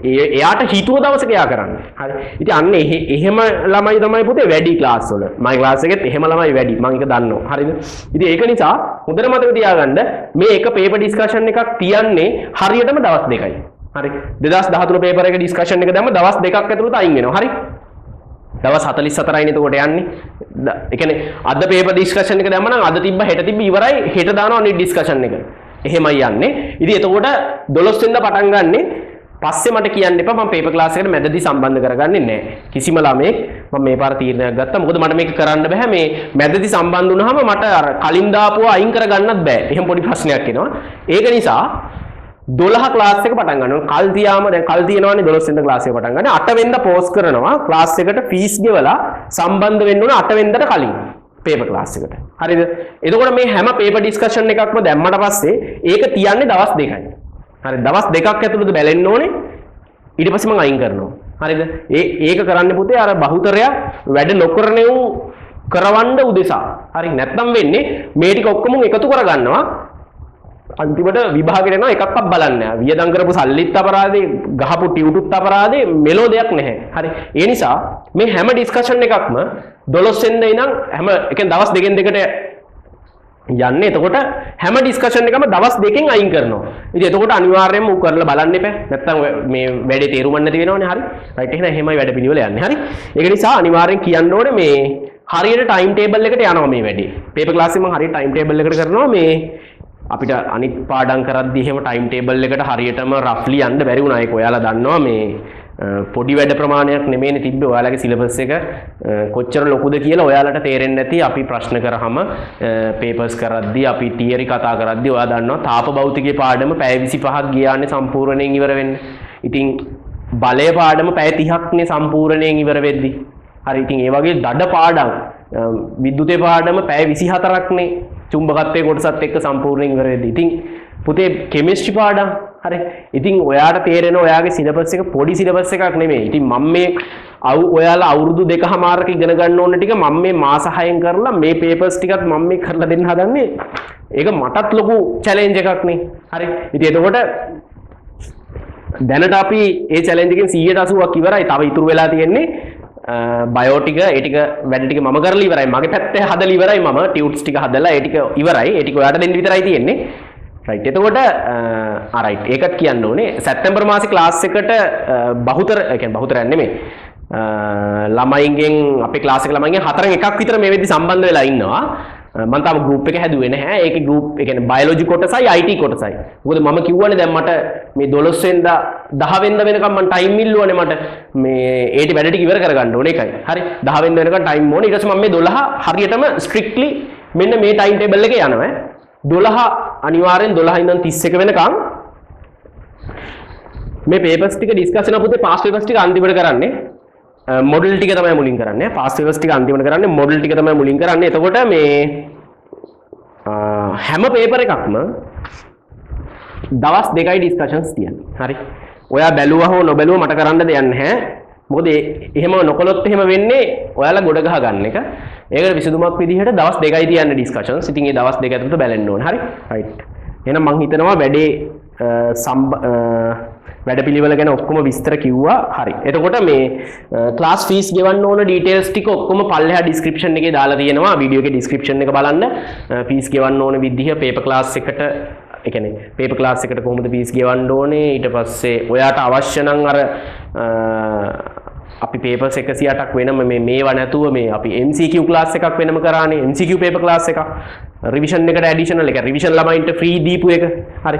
එයාට හිතුව දවසක එයා කරන්නේ. හරි. ඉතින් අන්න එහෙම ළමයි තමයි පුතේ වැඩි ක්ලාස් වල. මගේ ක්ලාස් එකෙත් එහෙම ළමයි වැඩි. මම ඒක දන්නවා. හරිද? ඉතින් ඒක නිසා හොඳට මතක තියාගන්න මේ එක පේපර් ඩිස්කෂන් එකක් තියන්නේ හරියටම දවස් 2යි. හරි. 2013 පේපර් එක ඩිස්කෂන් එක දැම්ම දවස් 2ක් ඇතුළත අයින් වෙනවා. හරි. දවස් 44යිනේ එතකොට යන්නේ. ඒ කියන්නේ අද පේපර් ඩිස්කෂන් එක දැම්ම නම් අද තිබ්බ හෙට තිබ්බ ඉවරයි. හෙට දානවා අනිත් ඩිස්කෂන් එක. එහෙමයි යන්නේ. ඉතින් එතකොට 12 වෙනිදා පටන් ගන්නෙ පස්සේ මට කියන්න එපා මම පේපර් ක්ලාස් එකට මැදදී සම්බන්ධ කරගන්නේ නැහැ. කිසිම ළමයෙක් මම මේ පාර තීරණයක් ගත්තා. මොකද මට මේක කරන්න බෑ. මේ මැදදී සම්බන්ධ වුණාම මට අර කලින් දාපුවා අයින් කරගන්නත් බෑ. එහෙම පොඩි ප්‍රශ්නයක් එනවා. ඒක නිසා 12 ක්ලාස් එක පටන් ගන්නවා. කල් තියාම දැන් කල් තියෙනවානේ 12 වෙනිදා ක්ලාස් එක පටන් ගන්න. 8 වෙනිදා පෝස්ට් කරනවා. ක්ලාස් එකට ෆීස් ගෙවලා සම්බන්ධ වෙන්න ඕන 8 වෙනිදාට කලින් පේපර් ක්ලාස් එකට. හරිද? එතකොට මේ හැම පේපර් ඩිස්කෂන් එකක්ම දැම්මට පස්සේ ඒක තියන්නේ දවස් 2යි. හරි දවස් 2ක් ඇතුළත බැලෙන්න ඕනේ. ඊට පස්සේ මම අයින් කරනවා. හරිද? ඒක කරන්න පුතේ අර බහුතරයක් වැඩ නොකරනේ වූ කරවන්න උදෙසා. හරි නැත්නම් වෙන්නේ මේ ටික ඔක්කොම එකතු කරගන්නවා. අන්තිමට විභාගෙට එනවා එකක්වත් බලන්නේ නැහැ. වියදම් කරපු සල්ලිත් අපරාධේ, ගහපු ටියුටුත් අපරාධේ, මෙලෝ දෙයක් නැහැ. හරි. ඒ නිසා මේ හැම ඩිස්කෂන් එකක්ම 12 වෙනිදා ඉඳන් හැම ඒ කියන්නේ දවස් දෙකෙන් දෙකට යන්නේ. එතකොට හැම ඩිස්කෂන් එකම දවස් දෙකෙන් අයින් කරනවා. ඉතින් එතකොට අනිවාර්යයෙන්ම උ කරලා බලන්න එපා. නැත්තම් මේ වැඩේ තේරුම් ගන්න නැති වෙනවනේ. හරි. රයිට් එහෙනම් එහෙමයි වැඩ පිළිවෙල යන්නේ. හරි. ඒක නිසා අනිවාර්යෙන් කියන්න ඕනේ මේ හරියට ටයිම් ටේබල් එකට යනවා මේ වැඩේ. පේපර් ක්ලාස් එකේ මම හරියට ටයිම් ටේබල් එකට කරනවා මේ අපිට අනිත් පාඩම් කරද්දී එහෙම ටයිම් ටේබල් එකට හරියටම රෆ්ලි යන්න බැරි වුණා. ඒක ඔයාලා දන්නවා මේ පොඩි වැඩ ප්‍රමාණයක් නෙමෙයිනේ තිබ්බේ. ඔයාලගේ සිලබස් එක කොච්චර ලොකුද කියලා ඔයාලට තේරෙන්නේ නැති අපි ප්‍රශ්න කරාම පේපර්ස් කරද්දී අපි තියරි කතා කරද්දී ඔයා දන්නවා තාප භෞතිකයේ පාඩම පැය 25ක් ගියානේ සම්පූර්ණයෙන් ඉවර වෙන්න. ඉතින් බලය පාඩම පැය 30ක්නේ සම්පූර්ණයෙන් ඉවර වෙද්දී. හරි ඉතින් ඒ වගේ දඩ පාඩම් විද්‍යුතේ පාඩම පැය 24ක්නේ චුම්බකත්වයේ කොටසත් එක්ක සම්පූර්ණයෙන් ඉවර වෙද්දී. ඉතින් පුතේ කෙමිස්ට්‍රි පාඩම් හරි. ඉතින් ඔයාට තේරෙනවා ඔයාගේ සිලබස් එක පොඩි සිලබස් එකක් නෙමෙයි. ඉතින් මම මේ ඔයාලා අවුරුදු 2කමාරක ඉගෙන ගන්න ඕන ටික මම මේ මාස 6න් කරලා මේ පේපර්ස් ටිකත් මම මේ කරලා දෙන්න හදන්නේ. ඒක මටත් ලොකු චැලෙන්ජ් එකක් නේ. හරි. ඉතින් එතකොට දැනට අපි ඒ චැලෙන්ජ් එකෙන් 180ක් ඉවරයි. තව ඉතුරු වෙලා තියෙන්නේ බයෝ ටික ඒ ටික වැඩ ටික මම කරලා ඉවරයි. මගේ පැත්තේ හදලා ඉවරයි මම ටියුට්ස් ටික හදලා ඒ ටික ඉවරයි. ඒ ටික ඔයාලට දෙන්න විතරයි තියෙන්නේ. රයිට්. එතකොට රයිට් ඒකත් කියන්න ඕනේ සැප්තැම්බර් මාසේ ක්ලාස් එකට බහුතර ඒ කියන්නේ බහුතරයක් නෙමෙයි ළමයින්ගෙන් අපේ ක්ලාස් එක ළමයින්ගෙන් 4න් එකක් විතර මේ වෙද්දි සම්බන්ධ වෙලා ඉන්නවා. මම තාම ගෲප් එක හැදුවේ නැහැ. ඒකේ ගෲප් ඒ කියන්නේ බයොලොජි කොටසයි IT කොටසයි. මොකද මම කිව්වනේ දැන් මට මේ 12 වෙනිදා 10 වෙනිදා වෙනකම් මම ටයිම් ඉල්ලුවනේ මට මේ ඒටි වැඩ ටික ඉවර කරගන්න ඕනේ ඒකයි. හරි 10 වෙනිදා වෙනකම් ටයිම් ඕනේ. ඊට පස්සේ මම මේ 12 හරියටම ස්ට්‍රික්ට්ලි මෙන්න මේ ටයිම් ටේබල් එකේ යනවා. 12 අනිවාර්යෙන් 12 ඉඳන් 31 වෙනකම් මේ පේපර්ස් ටික ඩිස්කස් කරන පුතේ පාස් පේපර්ස් ටික අන්තිමට කරන්නේ. මොඩල් ටික තමයි මුලින් කරන්නේ. පාස් පේපර්ස් ටික අන්තිමට කරන්නේ. මොඩල් ටික තමයි මුලින් කරන්නේ. එතකොට මේ හැම පේපර් එකක්ම දවස් 2යි ඩිස්කෂන්ස් තියන්නේ. හරි. ඔයා බැලුවා හෝ නොබැලුවා මට කරන්න දෙයක් නැහැ. මොකද එහෙම නොකළොත් එහෙම වෙන්නේ ඔයාලා ගොඩ ගහ ගන්න එක. ඒකට විසඳුමක් විදිහට දවස් 2යි තියන්නේ ඩිස්කෂන්ස්. ඉතින් ඒ දවස් 2 ඇතුළත බැලෙන්න ඕනේ. හරි. රයිට්. එහෙනම් මම හිතනවා වැඩේ වැඩ පිළිවෙල ගැන ඔක්කොම විස්තර කිව්වා. හරි. එතකොට මේ ක්ලාස් ෆීස් ගෙවන්න ඕන ඩීටේල්ස් ටික ඔක්කොම පල්ලෙහා ඩිස්ක්‍රිප්ෂන් එකේ දාලා තියෙනවා. වීඩියෝ එකේ ඩිස්ක්‍රිප්ෂන් එක බලන්න. ෆීස් ගෙවන්න ඕන විදිහ පේපර් ක්ලාස් එකට ඒ කියන්නේ පේපර් ක්ලාස් එකට කොහොමද ෆීස් ගෙවන්න ඕනේ. ඊට පස්සේ ඔයාට අවශ්‍ය නම් අර අපි පේපර්ස් 108ක් වෙනම මේවා නැතුව මේ අපි MCQ ක්ලාස් එකක් වෙනම කරානේ. MCQ පේපර් ක්ලාස් එකක් රිවිෂන් එකට ඇඩිෂනල් එක රිවිෂන් ළමයින්ට ෆ්‍රී දීපු එක. හරි.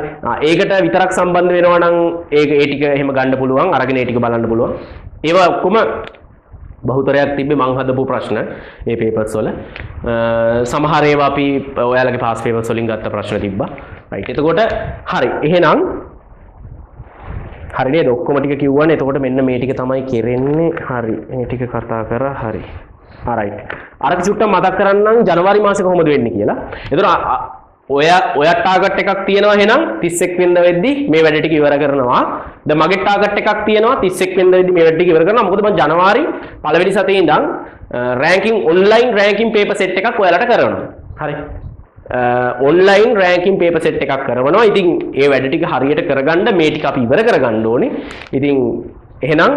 ඒකට විතරක් සම්බන්ධ වෙනවා නම් ඒක ඒ ටික එහෙම ගන්න පුළුවන්. අරගෙන ඒ ටික බලන්න පුළුවන්. ඒවා ඔක්කොම බහුතරයක් තිබ්බේ මං හදපු ප්‍රශ්න මේ පේපර්ස් වල. සමහර ඒවා අපි ඔයාලගේ පාස් පේපර්ස් වලින් ගත්ත ප්‍රශ්න තිබ්බා. රයිට්. එතකොට හරි. එහෙනම් හරි නේද ඔක්කොම ටික කිව්වනේ. එතකොට මෙන්න මේ ටික තමයි කෙරෙන්නේ. හරි. මේ ටික කතා කරා. හරි. රයිට්. අර කිසුට්ට මතක් කරන්නම් ජනවාරි මාසේ කොහොමද වෙන්නේ කියලා. එතකොට ඔයා ටාගට් එකක් තියෙනවා එහෙනම් 31 වෙනිදා වෙද්දි මේ වැඩ ටික ඉවර කරනවා. දැන් මගේ ටාගට් එකක් තියෙනවා 31 වෙනිදා වෙද්දි මේ වැඩ ටික ඉවර කරනවා. මොකද මම ජනවාරි පළවෙනි සතියේ ඉඳන් ranking online ranking paper set එකක් ඔයාලට කරනවා. හරි. ඔන්ලයින් රෑන්කින් පේපර් සෙට් එකක් කරනවා. ඉතින් ඒ වැඩ ටික හරියට කරගන්න මේ ටික අපි ඉවර කරගන්න ඕනේ. ඉතින් එහෙනම්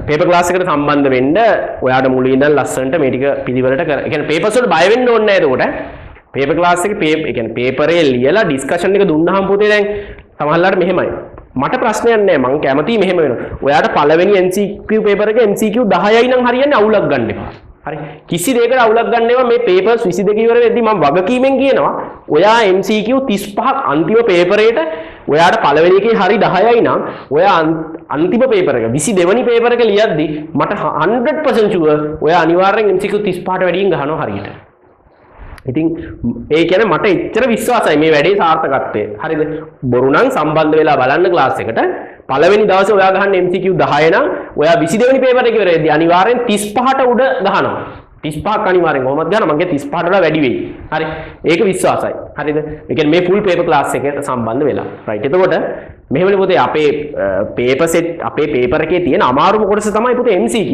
පේපර් ක්ලාස් එකට සම්බන්ධ වෙන්න ඔයාට මුලින් ඉඳන් ලස්සනට මේ ටික පිළිවෙලට කර. ඒ කියන්නේ පේපර්ස් වලට බය වෙන්න ඕනේ නැහැ එතකොට. පේපර් ක්ලාස් එකේ ඒ කියන්නේ පේපරේ ලියලා ඩිස්කෂන් එක දුන්නාම පුතේ දැන් සමහරවිට මෙහෙමයි. මට ප්‍රශ්නයක් නැහැ මං කැමතියි මෙහෙම වෙනවා. ඔයාට පළවෙනි MCQ පේපර් එකේ MCQ 10යි නම් හරියන්නේ අවුලක් ගන්න එපා. හරි. කිසි දෙයකට අවුලක් ගන්න එපා. මේ පේපර්ස් 22 ඉවර වෙද්දි මම වගකීමෙන් කියනවා ඔයා MCQ 35ක් අන්තිම පේපරේට ඔයාට පළවෙනි එකේ හරි 10යි නම් ඔයා අන්තිම පේපර් එක 22 වෙනි පේපර් එක ලියද්දි මට 100% ෂුවර් ඔයා අනිවාර්යෙන් MCQ 35ට වැඩියෙන් ගහනවා හරියට. ඉතින් ඒ කියන්නේ මට එච්චර විශ්වාසයි මේ වැඩේ සාර්ථකත්වය. හරිද? බොරු නම් සම්බන්ධ වෙලා බලන්න ක්ලාස් එකට. පළවෙනි දවසේ ඔයා ගහන්න MCQ 10 නම් ඔයා 22 වෙනි පේපර් එක ඉවර වෙද්දී අනිවාර්යෙන් 35ට උඩ ගහනවා. 35ක් අනිවාර්යෙන් කොහොමද ගහනවා? මගේ 35ට වඩා වැඩි වෙයි. හරි. ඒක විශ්වාසයි. හරිද? ඒ කියන්නේ මේ ෆුල් පේපර් ක්ලාස් එකට සම්බන්ධ වෙලා. රයිට්. එතකොට මෙහෙමනේ පුතේ අපේ පේපර් සෙට් අපේ පේපර් එකේ තියෙන අමාරුම කොටස තමයි පුතේ MCQ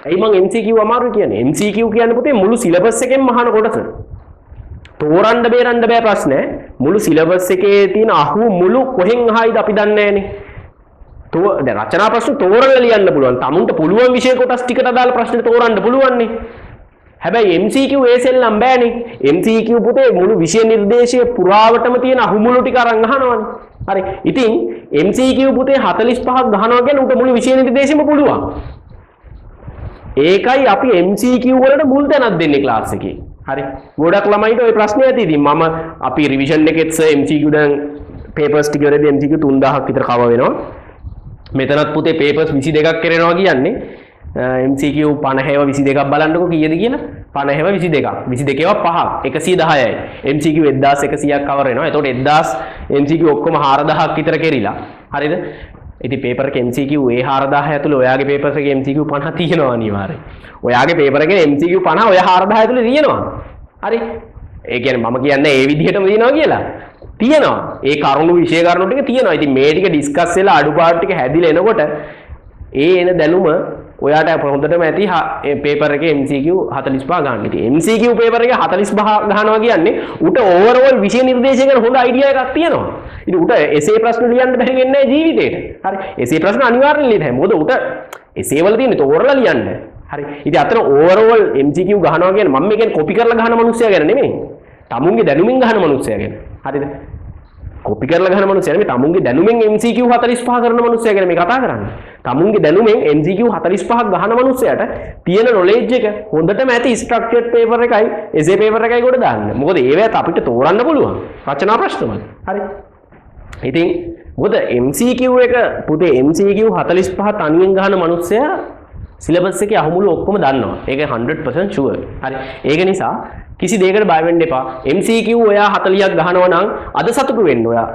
ඇයි මං MCQ අමාරු කියන්නේ? MCQ කියන්නේ පුතේ මුළු සිලබස් එකෙන්ම අහන කොටස. තෝරන්න බේරන්න බෑ ප්‍රශ්න. මුළු සිලබස් එකේ තියෙන අහු මුළු කොහෙන් අහයිද අපි දන්නේ නැහනේ. දැන් රචනා ප්‍රශ්න තෝරලා ලියන්න පුළුවන්. තමුන්ට පුළුවන් විෂය කොටස් ටිකට අදාළ ප්‍රශ්න තෝරන්න පුළුවන් නේ. හැබැයි MCQ ඒ සෙල්ලම් බෑනේ. MCQ පුතේ මුළු විෂය නිර්දේශයේ පුරාවටම තියෙන අහු මුළු ටික අරන් අහනවනේ. හරි. ඉතින් MCQ පුතේ 45ක් ගහනවා කියන්නේ උට මුළු විෂය නිර්දේශෙම පුළුවන්. ඒකයි අපි MCQ වලට මුල් තැනක් දෙන්නේ ක්ලාස් එකේ. හරි. ගොඩක් ළමයිට ওই ප්‍රශ්නේ ඇති. ඉතින් මම අපි රිවිෂන් එකෙත් MCQ දැන් පේපර්ස් ටික වලදී MCQ 3000ක් විතර කව වෙනවා. මෙතනත් පුතේ පේපර්ස් 22ක් කරනවා කියන්නේ MCQ 50ව 22ක් බලන්නකො කීයද කියලා. 50ව 22ක්. 22ව 5ක් 110යි. MCQ 1100ක් කවර් වෙනවා. එතකොට 1000 MCQ ඔක්කොම 4000ක් විතර කෙරිලා. හරිද? ඉතින් පේපර් එක MCQ ඒ 4000 ඇතුළේ ඔයාගේ පේපර් එකේ MCQ 50 තියෙනවා අනිවාර්යයෙන්. ඔයාගේ පේපර් එකේ MCQ 50 ඔය 4000 ඇතුළේ තියෙනවා. හරි. ඒ කියන්නේ මම කියන්නේ ඒ විදිහටම තියෙනවා කියලා. තියෙනවා. ඒ කරුණු විෂය කරුණු ටික තියෙනවා. ඉතින් මේ ටික ඩිස්කස් වෙලා අඩුපාඩු ටික හැදිලා එනකොට ඒ එන දැනුම ඔයාට හොඳටම ඇති පේපර් එකේ MCQ 45 ගන්න. ඉතින් MCQ පේපර් එකේ 45 ගන්නවා කියන්නේ උට ඕවරෝල් විෂය නිර්දේශය ගැන හොඳ අයිඩියා එකක් තියෙනවා. ඉතින් උට එසේ ප්‍රශ්න ලියන්න බැරි වෙන්නේ නැහැ ජීවිතේට. හරි. එසේ ප්‍රශ්න අනිවාර්යෙන් ලියන්න. මොකද උට එසේ වල තියෙන්නේ තෝරලා ලියන්න. හරි. ඉතින් අතන ඕවරෝල් MCQ ගහනවා කියන්නේ මම මේ කියන්නේ කොපි කරලා ගහන මිනිස්සයා ගැන නෙමෙයි. තමුන්ගේ දැනුමින් ගහන මිනිස්සයා ගැන. හරිද? කොපි කරලා ගහන මිනිස්සයා නෙමෙයි තමුන්ගේ දැනුමින් MCQ 45 කරන මිනිස්සයා ගැන මේ කතා කරන්නේ. තමුන්ගේ දැනුමින් MCQ 45ක් ගහන මිනිස්සයාට තියෙන නොලෙජ් එක හොඳටම ඇති ස්ට්‍රක්චර්ඩ් පේපර් එකයි එසේ පේපර් එකයි කොට දාන්න. මොකද ඒවත් අපිට තෝරන්න පුළුවන්. රචනා ප්‍රශ්නවල. හරි. ඉතින් මොකද MCQ එක පුතේ MCQ 45 තනියෙන් ගහන මිනිස්සයා සිලබස් එකේ අහමුළු ඔක්කොම දන්නවා. ඒක 100% ෂුවර්. හරි. ඒක නිසා කිසි දෙයකට බය වෙන්න එපා. MCQ ඔයා 40ක් ගහනවා නම් අද සතුටු වෙන්න ඔයා.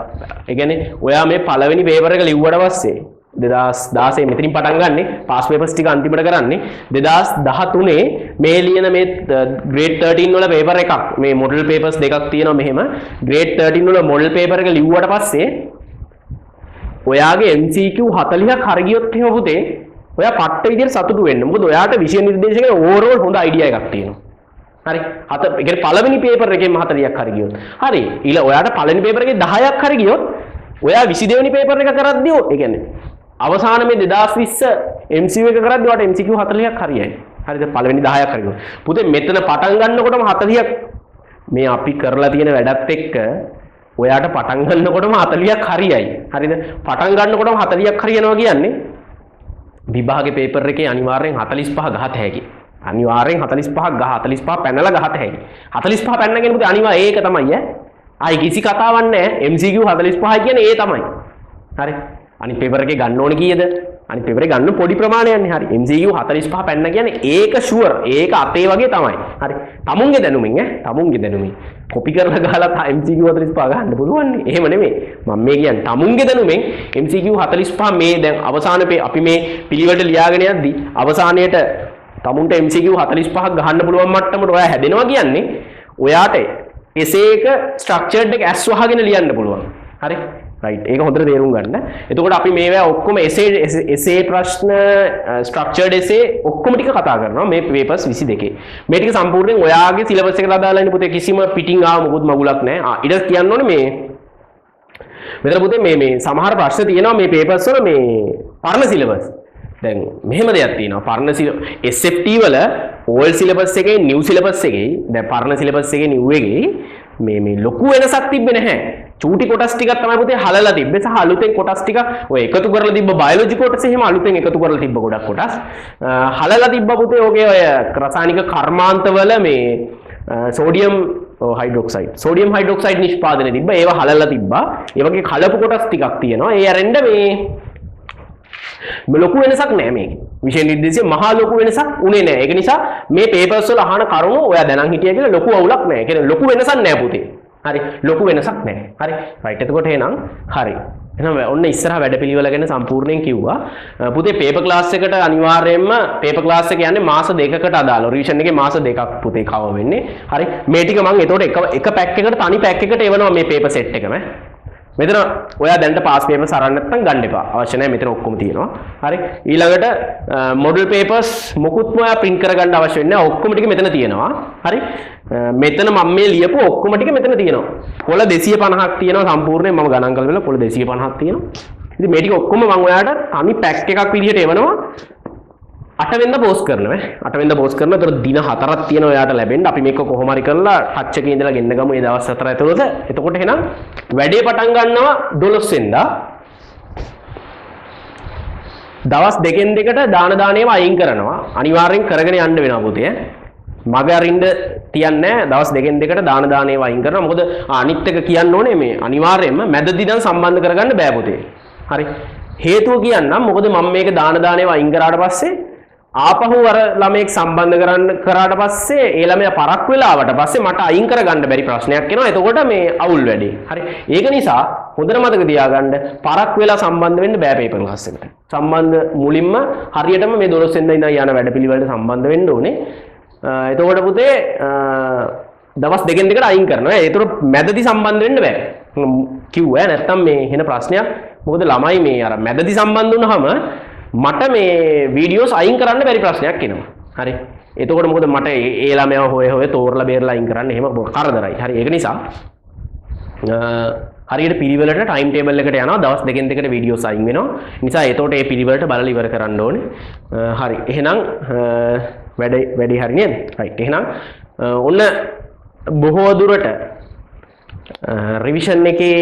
ඒ කියන්නේ ඔයා මේ පළවෙනි පේපර් එක ලිව්වට පස්සේ 2016 මෙතනින් පටන් ගන්නෙ පාස් පේපර්ස් ටික අන්තිමට කරන්නේ 2013 මේ ලියන මේ grade 13 වල පේපර් එකක් මේ මොඩල් පේපර්ස් දෙකක් තියෙනවා මෙහෙම grade 13 වල මොඩල් පේපර් එක ලිව්වට පස්සේ ඔයාගේ MCQ 40ක් හරි ගියොත් එහෙම පුතේ ඔයා පට්ට විදියට සතුටු වෙන්න. මොකද ඔයාට විෂය නිර්දේශකගේ ඕවරෝල් හොඳ අයිඩියා එකක් තියෙනවා. හරි. ඒ කියන්නේ පළවෙනි පේපර් එකෙන් 40ක් හරි ගියොත්. හරි. ඔයාට පළවෙනි පේපර් එකේ 10ක් හරි ගියොත් ඔයා 22 වෙනි පේපර් එක කරද්දී ඒ කියන්නේ අවසාන මේ 2020 MCQ එක කරද්දී ඔයාට MCQ 40ක් හරියයි. හරිද? පළවෙනි 10ක් හරි ගියොත්. පුතේ මෙතන පටන් ගන්නකොටම 40ක් මේ අපි කරලා තියෙන වැඩත් එක්ක ඔයාට පටන් ගන්නකොටම 40ක් හරියයි. හරිද? පටන් ගන්නකොටම 40ක් හරියනවා කියන්නේ විභාගේ පේපර් එකේ අනිවාර්යෙන් 45 ගහත හැකි. අනිවාර්යෙන් 45ක් 45 පැනලා ගහත හැකි. 45 පැනන කියන්නේ පුතේ අනිවාර්ය ඒක තමයි ඈ. ආයි කිසි කතාවක් නැහැ. MCQ 45 කියන්නේ ඒ තමයි. හරි. අනිත් පේපර් එකේ ගන්න ඕනේ කීයද? අනිත් පේපර් එකේ ගන්න පොඩි ප්‍රමාණයක්නේ. හරි. MCQ 45 පැනන කියන්නේ ඒක ෂුවර්. ඒක අතේ වගේ තමයි. හරි. තමුන්ගේ දැනුමින් තමුන්ගේ දැනුමින් කොපි කරලා ගහලා MCQ 45 ගන්න පුළුවන් නේ. එහෙම නෙමෙයි. මම මේ කියන්නේ තමුන්ගේ දැනුමින් MCQ 45 මේ දැන් අවසානයේ අපි මේ පිළිවෙලට ලියාගෙන යද්දි අවසානයේට තමුන්ට MCQ 45ක් ගහන්න පුළුවන් මට්ටමට ඔයා හැදෙනවා කියන්නේ ඔයාට එසේ එක ස්ට්‍රක්චර්ඩ් එක ඇස් වහගෙන ලියන්න පුළුවන්. හරි. රයිට්. ඒක හොඳට තේරුම් ගන්න. එතකොට අපි මේවා ඔක්කොම එසේ ප්‍රශ්න ස්ට්‍රක්චර්ඩ් එසේ ඔක්කොම ටික කතා කරනවා මේ පේපර්ස් 22. මේ ටික සම්පූර්ණයෙන් ඔයාගේ සිලබස් එකට අදාළයි නේ පුතේ. කිසිම පිටින් ආව මොකුත් මගුලක් නැහැ. ඊට කියන්න ඕනේ මේ මෙතන පුතේ මේ සමහර ප්‍රශ්න තියෙනවා මේ පේපර්ස් වල මේ පරණ සිලබස්. දැන් මෙහෙම දෙයක් තියෙනවා. පරණ SFT වල ඕල් සිලබස් එකේ නිව් සිලබස් එකේ දැන් පරණ සිලබස් එකේ නිව් එකේ මේ ලොකු වෙනසක් තිබ්බේ නැහැ. චූටි කොටස් ටිකක් තමයි පුතේ හලලා තිබ්බේ සහ අලුතෙන් කොටස් ටික ඔය එකතු කරලා තිබ්බ බයොලොජි කොටස එහෙම අලුතෙන් එකතු කරලා තිබ්බ ගොඩක් කොටස් හලලා තිබ්බ පුතේ ඔගේ ඔය රසායනික කර්මාන්තවල මේ සෝඩියම් හයිඩ්‍රොක්සයිඩ් නිෂ්පාදනය තිබ්බ ඒවා හලලා තිබ්බා ඒ වගේ කලපු කොටස් ටිකක් තියෙනවා ඒ අරෙන්න මේ ලොකු වෙනසක් නෑ මේකේ විෂය නිර්දේශය මහා ලොකු වෙනසක් උනේ නෑ ඒක නිසා මේ පේපර්ස් වල අහන කරුණු ඔයා දැනන් හිටියා කියලා ලොකු අවුලක් නෑ ඒ කියන්නේ ලොකු වෙනසක් නෑ පුතේ හරි ලොකු වෙනසක් නෑ හරි රයිට් එතකොට එහෙනම් හරි එහෙනම් ඔන්න ඉස්සරහ වැඩපිළිවෙල ගැන සම්පූර්ණයෙන් කිව්වා පුතේ පේපර් ක්ලාස් එකට අනිවාර්යයෙන්ම පේපර් ක්ලාස් එක යන්නේ මාස දෙකකට අදාළව රිවිෂන් එකේ මාස දෙකක් පුතේ කවර් වෙන්නේ හරි මේ ටික මම එතකොට එක පැක් එකකට තනි පැක් එකකට එවනවා මේ පේපර් සෙට් එකම මෙතන ඔයා දැන්ට පාස් පේපර්ස් අරන් නැත්නම් ගන්න එපා අවශ්‍ය නැහැ මෙතන ඔක්කොම තියෙනවා හරි ඊළඟට මොඩල් පේපර්ස් මොකුත්ම ඔයා print කරගන්න අවශ්‍ය වෙන්නේ නැහැ ඔක්කොම ටික මෙතන තියෙනවා හරි මෙතන මම මේ ලියපු ඔක්කොම ටික මෙතන තියෙනවා කොළ 250ක් තියෙනවා සම්පූර්ණයෙන් මම ගණන් කරලා කොළ 250ක් තියෙනවා ඉතින් මේ ටික ඔක්කොම මම ඔයාට තනි පැක් එකක් විදිහට එවනවා 8 වෙනිදා පෝස්ට් කරනවා 8 වෙනිදා පෝස්ට් කරනවා ඒතර දින 4ක් තියෙනවා ඔයාට ලැබෙන්න අපි මේක කොහොම හරි කරලා ටච් එකේ ඉඳලා ගෙන්න ගමු මේ දවස් 4 ඇතුළත එතකොට එහෙනම් වැඩේ පටන් ගන්නවා 12 වෙනිදා දවස් දෙකෙන් දෙකට දානේව අයින් කරනවා අනිවාර්යෙන් කරගෙන යන්න වෙනවා පුතේ මග අරින්න තියන්නේ දවස් දෙකෙන් දෙකට දානේව අයින් කරනවා මොකද අනිත් එක කියන්න ඕනේ මේ අනිවාර්යයෙන්ම මැදදී නම් සම්බන්ධ කරගන්න බෑ පුතේ හරි හේතුව කියන්නම් මොකද මම මේක දානේව අයින් කරාට පස්සේ ආපහු අර ළමයෙක් සම්බන්ධ කරාට පස්සේ ඒ ළමයා පරක් වෙලාවට පස්සේ මට අයින් කරගන්න බැරි ප්‍රශ්නයක් එනවා. එතකොට මේ අවුල් වැඩි. හරි. ඒක නිසා හොඳට මතක තියාගන්න පරක් වෙලා සම්බන්ධ වෙන්න බෑ පේපර් ක්ලාස් එකට. සම්බන්ධ මුලින්ම හරියටම මේ 12 වෙනිදා ඉඳන් යන වැඩපිළිවෙලට සම්බන්ධ වෙන්න ඕනේ. එතකොට පුතේ දවස් දෙකෙන් දෙකට අයින් කරනවා. ඒතර මැදදී සම්බන්ධ වෙන්න බෑ. කිව්වා නැත්තම් මේ එන ප්‍රශ්නයක්. මොකද ළමයි මේ අර මැදදී සම්බන්ධ වුණාම මට මේ වීඩියෝස් අයින් කරන්න බැරි ප්‍රශ්නයක් එනවා. හරි. එතකොට මොකද මට ඒ ළමයාව හොය තෝරලා බේරලා අයින් කරන්න එහෙම කරදරයි. හරි. ඒක නිසා හරියට පිළිවෙලට ටයිම් ටේබල් එකට යනවා දවස් දෙකෙන් දෙකට වීඩියෝස් අයින් වෙනවා. නිසා එතකොට ඒ පිළිවෙලට බලලා ඉවර කරන්න ඕනේ. හරි. එහෙනම් වැඩේ හරි නේද? රයිට්. එහෙනම් ඔන්න බොහෝ දුරට රිවිෂන් එකේ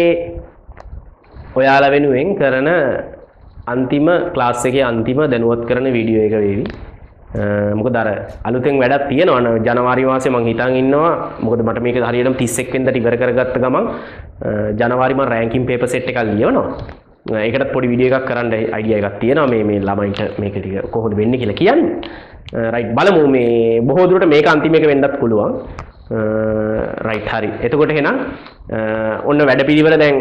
ඔයාලා වෙනුවෙන් කරන අන්තිම ක්ලාස් එකේ අන්තිම දැනුවත් කරන වීඩියෝ එක වේවි. මොකද අර අලුතෙන් වැඩක් තියෙනවා ජනවාරි මාසේ මම හිතන් ඉන්නවා මොකද මට මේක හරියටම 31 වෙනිදාට ඉවර කරගත්ත ගමන් ජනවාරි මම රෑන්කින් පේපර් සෙට් එකක් ලියවනවා. ඒකටත් පොඩි වීඩියෝ එකක් කරන්න අයිඩියා එකක් තියෙනවා මේ ළමයින්ට මේක ටික කොහොමද වෙන්නේ කියලා කියන්නේ. රයිට් බලමු මේ බොහෝ දුරට මේක අන්තිම එක වෙන්නත් පුළුවන්. රයිට් හරි. එතකොට එහෙනම් ඔන්න වැඩපිළිවෙල දැන්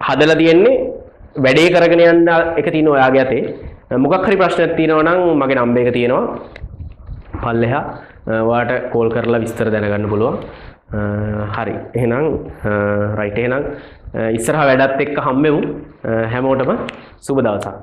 හදලා තියෙන්නේ වැඩේ කරගෙන යන්න එක තියෙන ඔයාගේ අතේ මොකක් හරි ප්‍රශ්නයක් තියෙනවා නම් මගේ නම්බර් එක තියෙනවා පල්ලෙහා ඔයාට කෝල් කරලා විස්තර දැනගන්න පුළුවන් හරි එහෙනම් රයිට් එහෙනම් ඉස්සරහ වැඩත් එක්ක හම්බෙමු හැමෝටම සුබ දවසක්